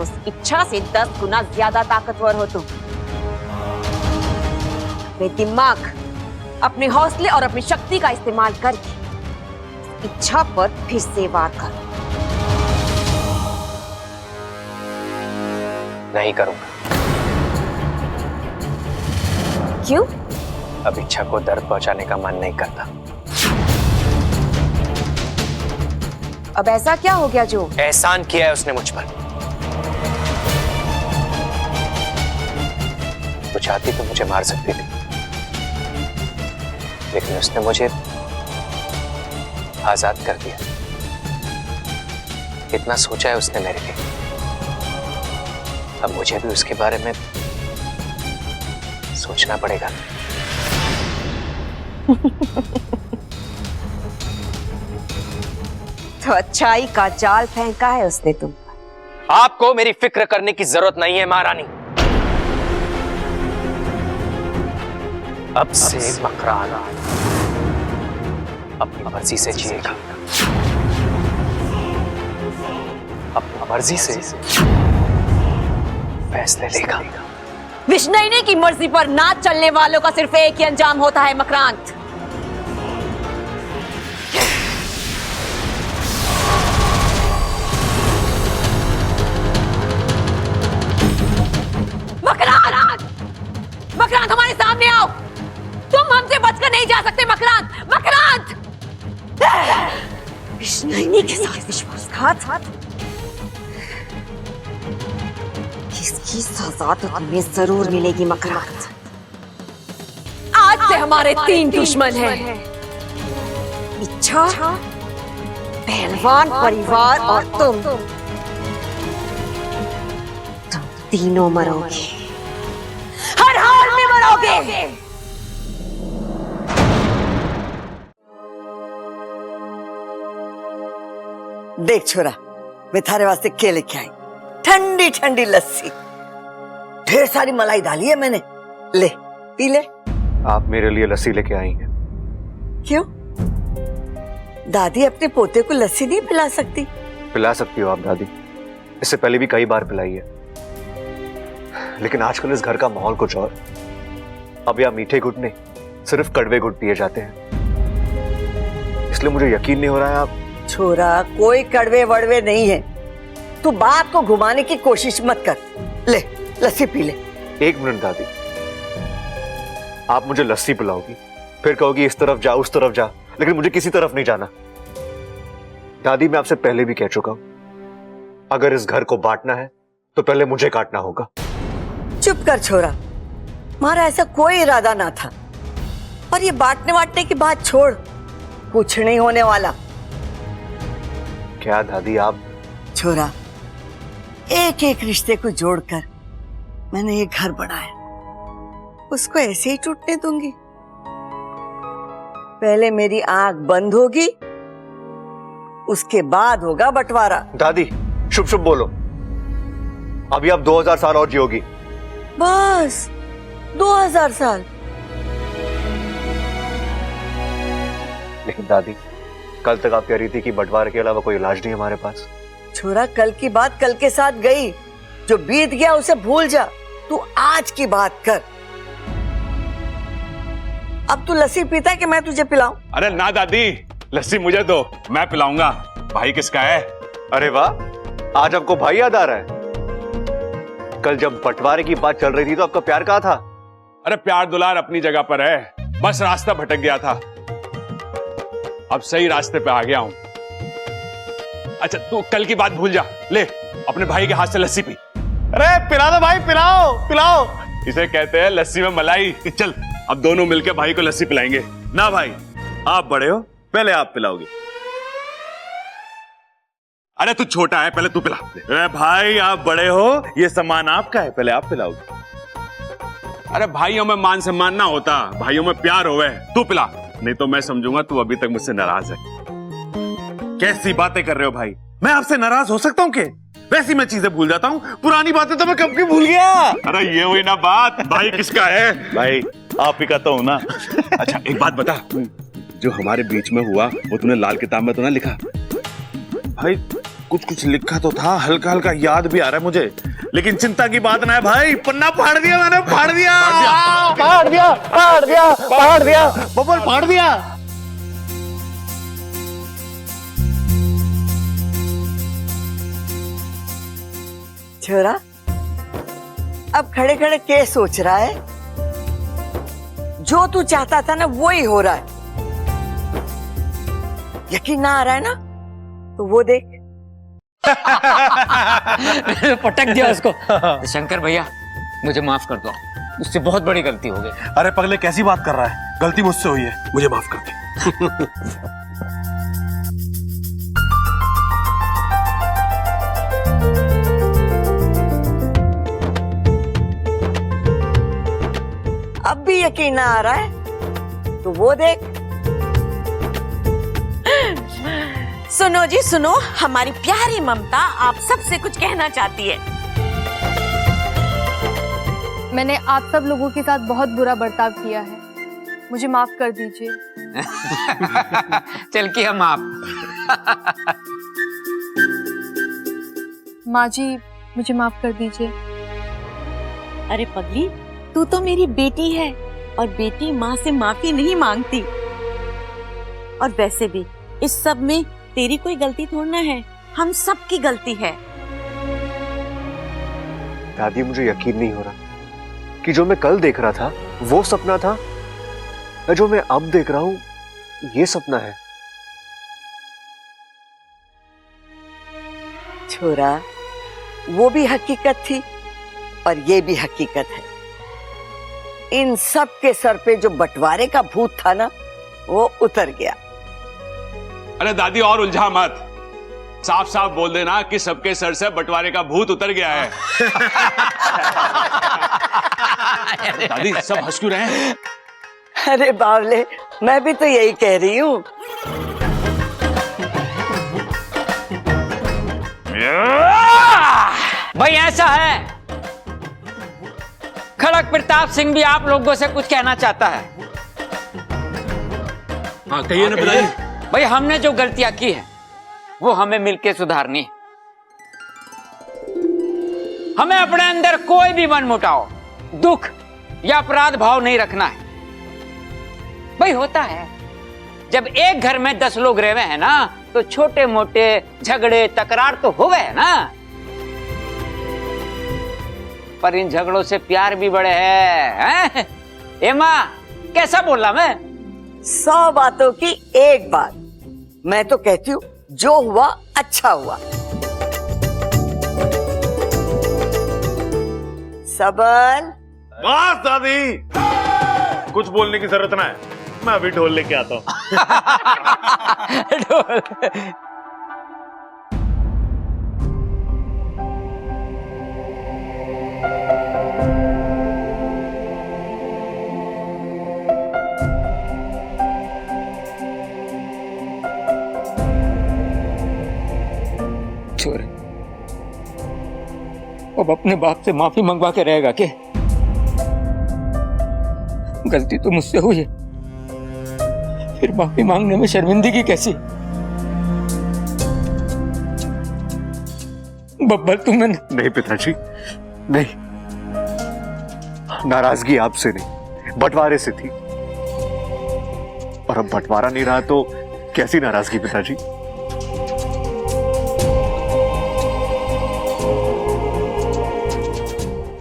उस इच्छा से 10 गुना ज्यादा ताकतवर हो तुम। अपने दिमाग, अपने हौसले और अपनी शक्ति का इस्तेमाल करके इच्छा पर फिर से वार करो। नहीं करूंगा। क्यों? अब इच्छा को दर्द पहुंचाने का मन नहीं करता। अब ऐसा क्या हो गया जो एहसान किया है उसने मुझ पर। वो चाहती तो मुझे मार सकती थी, लेकिन उसने मुझे आजाद कर दिया। इतना सोचा है उसने मेरे लिए। अब मुझे भी उसके बारे में सोचना पड़ेगा। तो अच्छाई का जाल फेंका है उसने तुम पर। आपको मेरी फिक्र करने की जरूरत नहीं है महारानी। अब से मकरान अपनी मर्जी से जिएगा, अपनी मर्जी से फैसले लेगा। विष्णुनी की मर्जी पर ना चलने वालों का सिर्फ एक ही अंजाम होता है मकरांत। मकरांत, मकरांत हमारे सामने आओ। तुम हमसे बचकर नहीं जा सकते मकरांत। मकरांत, विष्णुनी के साथ विश्वासघात, इसकी सजा तो हमें जरूर मिलेगी मकरांत। आज से हमारे 3 दुश्मन हैं। इच्छा, पहलवान परिवार और तुम तीनों मरोगे, हर हाल में मरोगे। देख छोरा, मैं थारे वास्ते क्या लेके आई। ठंडी ठंडी लस्सी, ढेर सारी मलाई डाली है मैंने। ले पी ले। आप मेरे लिए लस्सी लेके आई हैं? क्यों? दादी अपने पोते को लस्सी नहीं पिला सकती? पिला सकती हो आप दादी, इससे पहले भी कई बार पिलाई है। लेकिन आजकल इस घर का माहौल कुछ और। अब यहाँ मीठे गुट नहीं, सिर्फ कड़वे गुट पिए जाते हैं, इसलिए मुझे यकीन नहीं हो रहा है। आप छोरा, कोई कड़वे वड़वे नहीं है। तू बात को घुमाने की कोशिश मत कर। ले लस्सी पी ले। 1 मिनट दादी, आप मुझे लस्सी पिलाओगी, फिर कहोगी इस तरफ जा उस तरफ जा, लेकिन मुझे किसी तरफ नहीं जाना। दादी, मैं आपसे पहले भी कह चुका हूं, अगर इस घर को बांटना है तो पहले मुझे काटना होगा। चुप कर छोरा, हमारा ऐसा कोई इरादा ना था। और ये बांटने बांटने की बात छोड़, कुछ नहीं होने वाला। क्या दादी आप? छोरा, एक एक रिश्ते को जोड़कर मैंने ये घर बनाया, उसको ऐसे ही टूटने दूंगी? पहले मेरी आंख बंद होगी, उसके बाद होगा बंटवारा। दादी शुभ शुभ बोलो, अभी आप 2000 साल और जियोगी। बस 2000 साल? लेकिन दादी, कल तक आप कह रही थी कि बंटवारे के अलावा कोई इलाज नहीं है हमारे पास। छोरा, कल की बात कल के साथ गई, जो बीत गया उसे भूल जा। तू आज की बात कर। अब तू लस्सी पीता है कि मैं तुझे पिलाऊं? अरे ना दादी, लस्सी मुझे दो, मैं पिलाऊंगा। भाई किसका है? अरे वाह, आज आपको भाई याद आ रहा है? कल जब बंटवारे की बात चल रही थी तो आपका प्यार कहाँ था? अरे प्यार दुलार अपनी जगह पर है, बस रास्ता भटक गया था। अब सही रास्ते पे आ गया हूं। अच्छा तू कल की बात भूल जा, ले अपने भाई के हाथ से लस्सी पी। अरे पिला दो भाई, पिलाओ पिलाओ। इसे कहते हैं लस्सी में मलाई। चल अब दोनों मिलकर भाई को लस्सी पिलाएंगे। ना भाई, आप बड़े हो, पहले आप पिलाओगे। अरे तू छोटा है, पहले तू पिला। अरे भाई आप बड़े हो, ये सम्मान आपका है, पहले आप पिलाओगे। अरे भाइयों में मान सम्मान ना होता, भाइयों में प्यार होवे। तू पिला, नहीं तो मैं समझूंगा तू अभी तक मुझसे नाराज है। कैसी बातें कर रहे हो भाई? मैं आपसे नाराज हो सकता हूँ क्या? वैसी मैं चीजें भूल जाता हूँ, पुरानी बातें तो मैं कब की भूल गया। अरे ये हुई ना बात, भाई किसका है? भाई आप ही का तो हूं ना। अच्छा एक बात बता, जो हमारे बीच में हुआ वो तूने लाल किताब में तो ना लिखा? भाई कुछ कुछ लिखा तो था, हल्का हल्का याद भी आ रहा है मुझे, लेकिन चिंता की बात ना है भाई, पन्ना फाड़ दिया मैंने, फाड़ दिया बबल, फाड़ दिया। छोरा, अब खड़े खड़े क्या सोच रहा है? जो तू चाहता था ना वो ही हो रहा है। यकीन ना आ रहा है ना? तो वो देख। पटक दिया उसको। शंकर भैया मुझे माफ कर दो, मुझसे बहुत बड़ी गलती हो गई। अरे पगले कैसी बात कर रहा है? गलती मुझसे हुई है, मुझे माफ कर दे। अब भी यकीन ना आ रहा है? तो वो देख। सुनो जी सुनो, हमारी प्यारी ममता आप सबसे कुछ कहना चाहती है। मैंने आप सब लोगों के साथ बहुत बुरा बर्ताव किया है, मुझे माफ कर दीजिए। चल कि हम आप। माँ जी मुझे माफ कर दीजिए। अरे पगली, तू तो मेरी बेटी है और बेटी माँ से माफी नहीं मांगती। और वैसे भी इस सब में तेरी कोई गलती थोड़ी ना है, हम सब की गलती है। दादी मुझे यकीन नहीं हो रहा कि जो मैं कल देख रहा था वो सपना था, या जो मैं अब देख रहा हूं ये सपना है। छोरा, वो भी हकीकत थी और ये भी हकीकत है। इन सब के सर पे जो बंटवारे का भूत था ना, वो उतर गया। अरे दादी और उलझा मत, साफ साफ बोल देना कि सबके सर से बंटवारे का भूत उतर गया है। दादी सब हंस क्यों रहे हैं? अरे बावले, मैं भी तो यही कह रही हूँ। भाई ऐसा है, खड़क प्रताप सिंह भी आप लोगों से कुछ कहना चाहता है। हाँ कहिए ना पिताजी। भाई हमने जो गलतियां की है वो हमें मिलके सुधारनी है। हमें अपने अंदर कोई भी मनमुटाव, दुख या अपराध भाव नहीं रखना है। भाई होता है जब एक घर में 10 लोग रह हैं ना, तो छोटे मोटे झगड़े तकरार तो हो गए ना, पर इन झगड़ों से प्यार भी बड़े हैं। एमा कैसा बोला मैं? 100 बातों की एक बात। मैं तो कहती हूँ जो हुआ अच्छा हुआ। सबल। बस दादी, कुछ बोलने की जरूरत ना है, मैं अभी ढोल लेके आता हूँ। छोरे, अब अपने बाप से माफी मंगवा के रहेगा क्या? गलती तो मुझसे हुई है, फिर माफी मांगने में शर्मिंदगी कैसी? बब्बर तुमने नहीं पिताजी, नहीं, नाराजगी आपसे नहीं, बंटवारे से थी। और अब बंटवारा नहीं रहा तो कैसी नाराजगी पिताजी?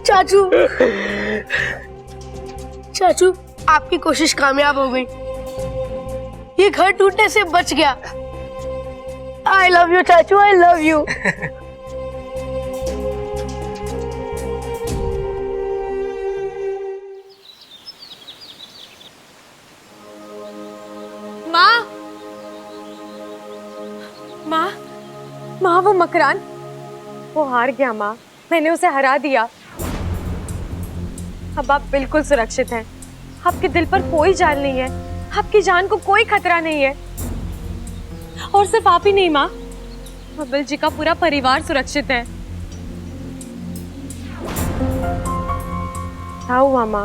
चाचू चाचू, आपकी कोशिश कामयाब हो गई। ये घर टूटने से बच गया। आई लव यू चाचू, आई लव यू। माँ, माँ, माँ वो मकरान, वो हार गया माँ, मैंने उसे हरा दिया। अब आप बिल्कुल सुरक्षित हैं। आपके दिल पर कोई जान नहीं है, आपकी जान को कोई खतरा नहीं है। और सिर्फ आप ही नहीं माँ, बबल जी का पूरा परिवार सुरक्षित है। क्या हुआ माँ?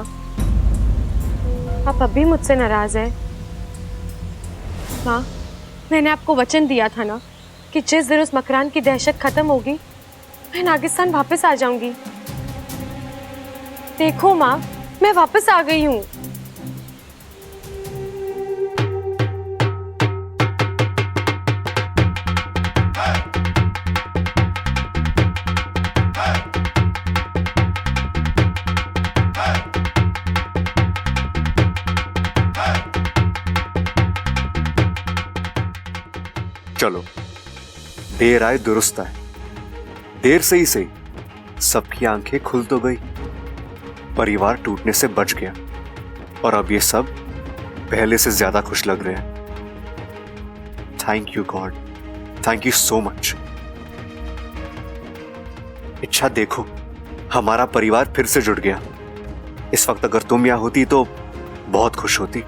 आप अभी मुझसे नाराज हैं? माँ, मैंने आपको वचन दिया था ना कि जिस दिन उस मकरान की दहशत खत्म होगी मैं नागिस्तान वापस आ जाऊंगी। देखो माँ, मैं वापस आ गई हूँ। चलो, देर आए दुरुस्त आए। देर से ही सही, सबकी आंखें खुल तो गई, परिवार टूटने से बच गया और अब ये सब पहले से ज्यादा खुश लग रहे हैं। Thank you God, thank you so much. इच्छा देखो, हमारा परिवार फिर से जुड़ गया। इस वक्त अगर तुम यहां होती तो बहुत खुश होती।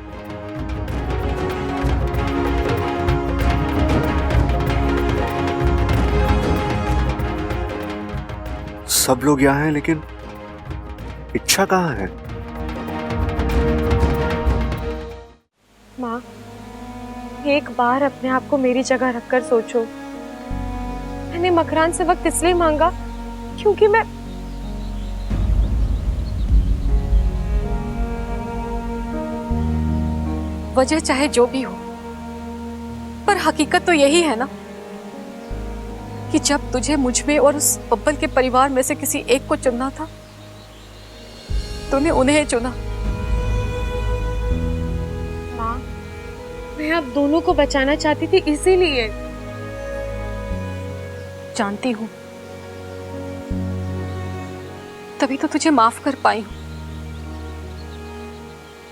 सब लोग यहां हैं, लेकिन इच्छा कहां है? माँ, एक बार अपने आप को मेरी जगह रखकर सोचो। मैंने मकरान से वक्त इसलिए मांगा क्योंकि मैं वजह चाहे जो भी हो, पर हकीकत तो यही है ना कि जब तुझे मुझ में और उस बब्बल के परिवार में से किसी एक को चुनना था, तूने उन्हें चुना। माँ, मैं आप दोनों को बचाना चाहती थी, इसीलिए। जानती हूँ, तभी तो तुझे माफ कर पाई हूँ,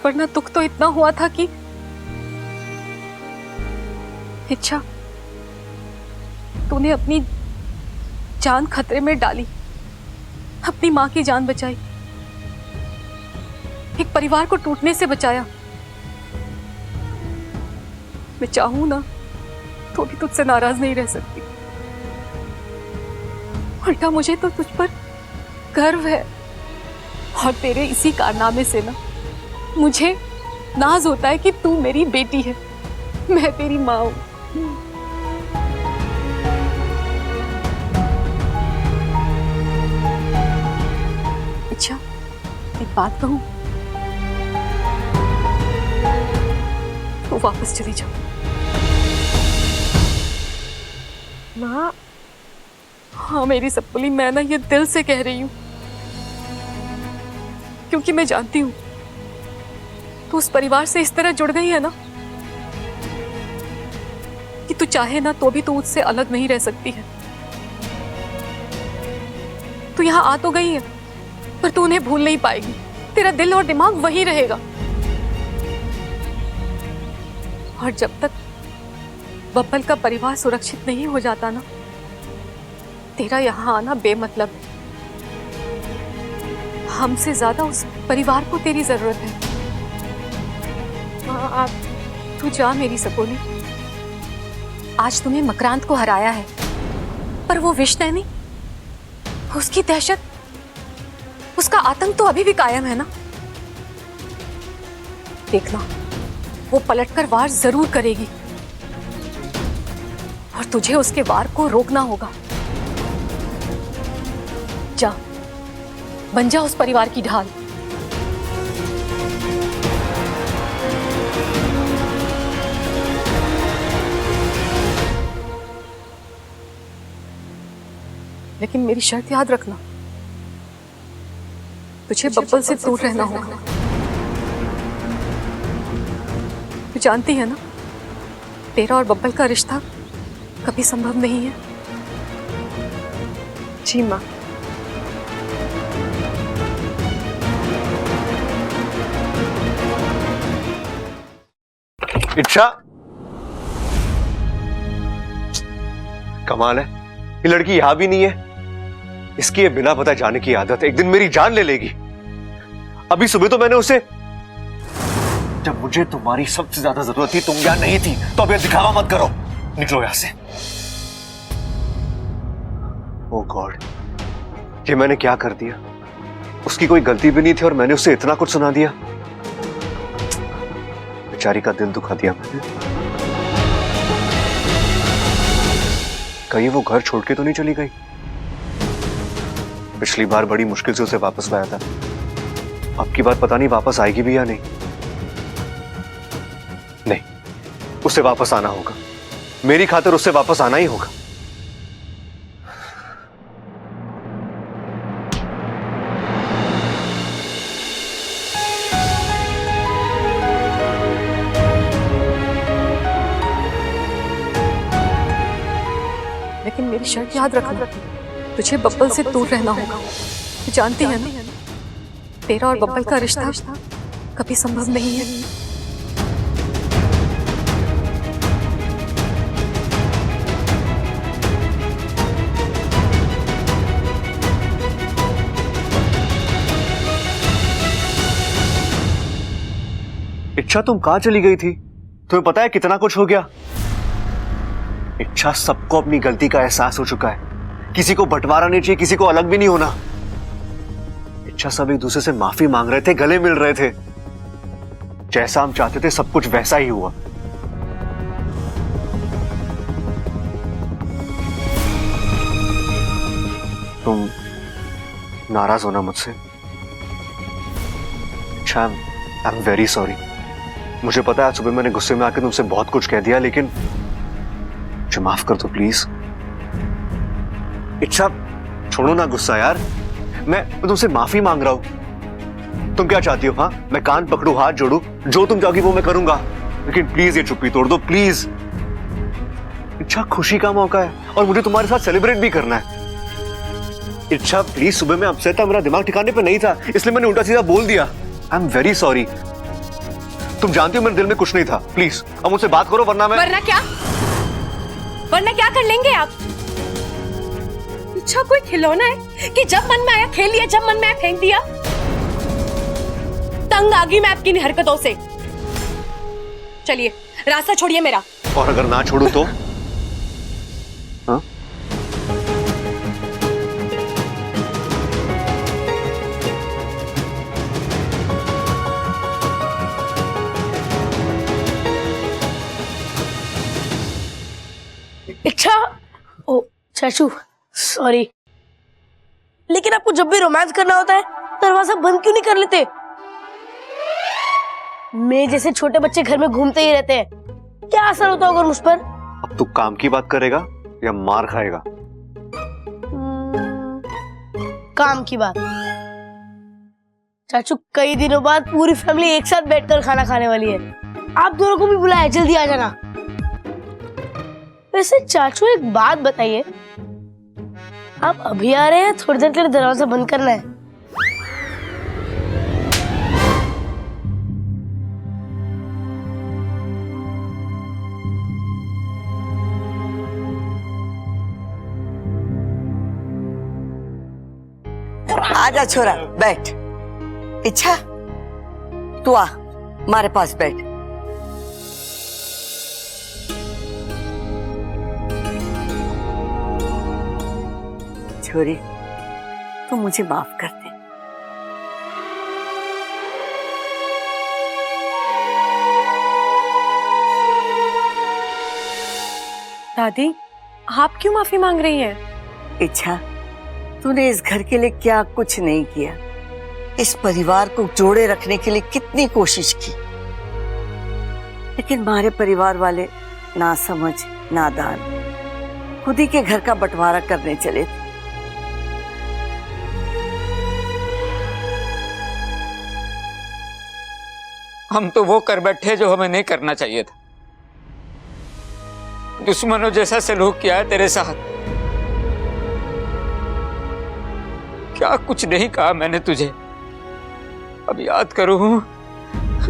वरना दुख तो इतना हुआ था कि इच्छा, तूने अपनी जान खतरे में डाली, अपनी मां की जान बचाई, एक परिवार को टूटने से बचाया। मैं चाहूं ना तो भी तुझसे नाराज नहीं रह सकती। उल्टा मुझे तो तुझ पर गर्व है, और तेरे इसी कारनामे से ना मुझे नाज होता है कि तू मेरी बेटी है, मैं तेरी मां हूं। अच्छा, एक बात कहूं, तो वापस चली जाओ। माँ, हाँ मेरी सप्पुली, मैं ना ये दिल से कह रही हूं, क्योंकि मैं जानती हूं तू उस परिवार से इस तरह जुड़ गई है ना कि तू चाहे ना तो भी तू उससे अलग नहीं रह सकती है। तू यहाँ आ तो गई है, पर तू उन्हें भूल नहीं पाएगी। तेरा दिल और दिमाग वहीं रहेगा, और जब तक बब्बल का परिवार सुरक्षित नहीं हो जाता ना, तेरा यहाँ आना बेमतलब है। हमसे ज्यादा उस परिवार को तेरी जरूरत है। हाँ, आप तू जा मेरी सपोली। आज तूने मकरांत को हराया है, पर वो विषनैनी, उसकी दहशत, उसका आतंक तो अभी भी कायम है ना। देखना, वो पलटकर वार जरूर करेगी, और तुझे उसके वार को रोकना होगा। जा, बन जा उस परिवार की ढाल। लेकिन मेरी शर्त याद रखना, तुझे बब्बल से दूर रहना होगा। तू जानती है ना, तेरा और बब्बल का रिश्ता कभी संभव नहीं है। जी माँ। इच्छा, कमाल है, ये लड़की यहां भी नहीं है। इसकी ये बिना पता जाने की आदत एक दिन मेरी जान ले लेगी। अभी सुबह तो मैंने उसे, जब मुझे तुम्हारी सबसे ज्यादा जरूरत थी तुम यहां नहीं थी, तो अब ये दिखावा मत करो, निकलो यहां से। ओह गॉड, ये मैंने क्या कर दिया? उसकी कोई गलती भी नहीं थी और मैंने उसे इतना कुछ सुना दिया। बेचारी का दिल दुखा दिया मैंने। कहीं वो घर छोड़ के तो नहीं चली गई? पिछली बार बड़ी मुश्किल से उसे वापस लाया था, अब की बार पता नहीं वापस आएगी भी या नहीं। नहीं, उसे वापस आना होगा, मेरी खातिर उससे वापस आना ही होगा। लेकिन मेरी शर्त याद रखना, तुझे बब्बल से दूर रहना होगा। तू जानती है ना, तेरा और बब्बल का रिश्ता कभी संभव नहीं है। इच्छा, तुम कहां चली गई थी? तुम्हें पता है कितना कुछ हो गया? इच्छा, सबको अपनी गलती का एहसास हो चुका है। किसी को बंटवारा नहीं चाहिए, किसी को अलग भी नहीं होना। इच्छा, सब एक दूसरे से माफी मांग रहे थे, गले मिल रहे थे। जैसा हम चाहते थे सब कुछ वैसा ही हुआ। तुम नाराज होना मुझसे? अच्छा, आई एम वेरी सॉरी। मुझे पता है आज सुबह मैंने गुस्से में आकर तुमसे बहुत कुछ कह दिया, लेकिन मुझे माफ कर दो प्लीज। इच्छा, छोड़ो ना गुस्सा यार, मैं तुमसे माफी मांग रहा हूं। तुम क्या चाहती हो? हाँ, मैं कान पकड़ू, हाथ जोड़ू, जो तुम चाहोगी वो मैं करूंगा, लेकिन प्लीज ये चुप्पी तोड़ दो प्लीज। इच्छा, खुशी का मौका है और मुझे तुम्हारे साथ सेलिब्रेट भी करना है। इच्छा प्लीज, सुबह मैं अपसेट था, मेरा दिमाग ठिकाने पे नहीं था, इसलिए मैंने उल्टा सीधा बोल दिया। I am very sorry. तुम जानती हो मेरे दिल में कुछ नहीं था। प्लीज अब मुझसे बात करो, वरना क्या कर लेंगे आप? इच्छा कोई खिलौना है कि जब मन में आया खेल लिया, जब मन में आया फेंक दिया? तंग आ गई मैं आपकी इन हरकतों से। चलिए, रास्ता छोड़िए मेरा। और अगर ना छोड़ू तो? हाँ? इच्छा, ओ चाचू सॉरी, लेकिन आपको जब भी रोमांस करना होता है दरवाजा बंद क्यों नहीं कर लेते? मैं जैसे छोटे बच्चे घर में घूमते ही रहते हैं, क्या असर होता होगा मुझ पर? अब तू काम की बात करेगा या मार खाएगा? काम की बात। चाचू, कई दिनों बाद पूरी फैमिली एक साथ बैठकर खाना खाने वाली है। आप दोनों को भी बुलाया, जल्दी आ जाना। वैसे चाचू एक बात बताइए, आप अभी आ रहे हैं? थोड़ी देर के लिए दरवाजा बंद करना है। आजा छोरा, बैठ। इच्छा, तू आ, हमारे पास बैठ। छोरी, तू मुझे माफ कर दे। दादी, आप क्यों माफी मांग रही हैं? इच्छा, तूने इस घर के लिए क्या कुछ नहीं किया। इस परिवार को जोड़े रखने के लिए कितनी कोशिश की, लेकिन हमारे परिवार वाले ना समझ, नादान, खुद ही के घर का बंटवारा करने चले थे। हम तो वो कर बैठे जो हमें नहीं करना चाहिए था। दुश्मनों जैसा सलूक किया है तेरे साथ। क्या कुछ नहीं कहा मैंने तुझे। अब याद करूं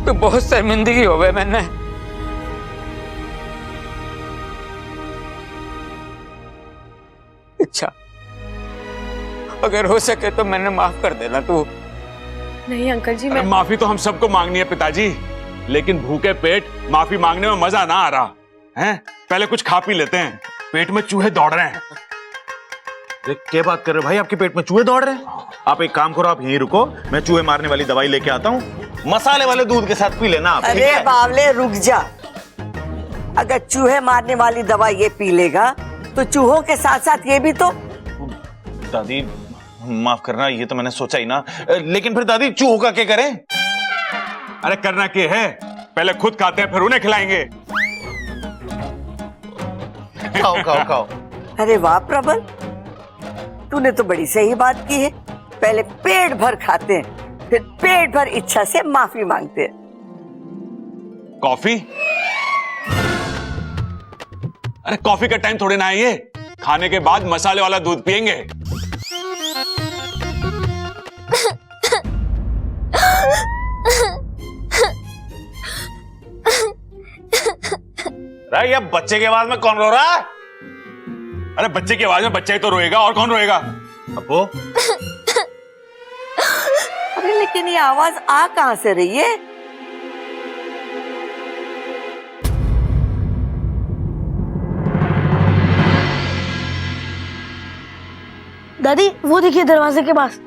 तो बहुत शर्मिंदगी हो गई मैंने। अच्छा, अगर हो सके तो मैंने माफ कर देना तू। नहीं अंकल जी, अरे माफी तो हम सबको मांगनी है पिताजी, लेकिन भूखे पेट माफी मांगने में मजा ना आ रहा है। पहले कुछ खा पी लेते हैं, पेट में चूहे दौड़ रहे हैं। क्या बात कर रहे हो भाई, आपके पेट में चूहे दौड़ रहे हैं? आप एक काम करो, आप यहीं रुको, मैं चूहे मारने वाली दवाई लेके आता हूँ, मसाले वाले दूध के साथ पी लेना आप। अरे बावले रुक जा। अगर चूहे मारने वाली दवाई ये पी लेगा तो चूहों के साथ साथ ये भी तो। दादी माफ करना, ये तो मैंने सोचा ही ना, लेकिन फिर दादी चूहों का क्या करें? अरे करना क्या है, पहले खुद खाते हैं फिर उन्हें खिलाएंगे। खाओ खाओ खाओ। अरे वाह प्रबल, तूने तो बड़ी सही बात की है। पहले पेट भर खाते हैं, फिर पेट भर इच्छा से माफी मांगते हैं। कॉफी? अरे कॉफी का टाइम थोड़े ना है ये, खाने के बाद मसाले वाला दूध पियेंगे। ये बच्चे की आवाज में कौन रो रहा है? अरे बच्चे की आवाज में बच्चा ही तो रोएगा, और कौन रोएगा? अपो अरे लेकिन ये आवाज आ कहां से रही है? दादी वो देखिए दरवाजे के पास।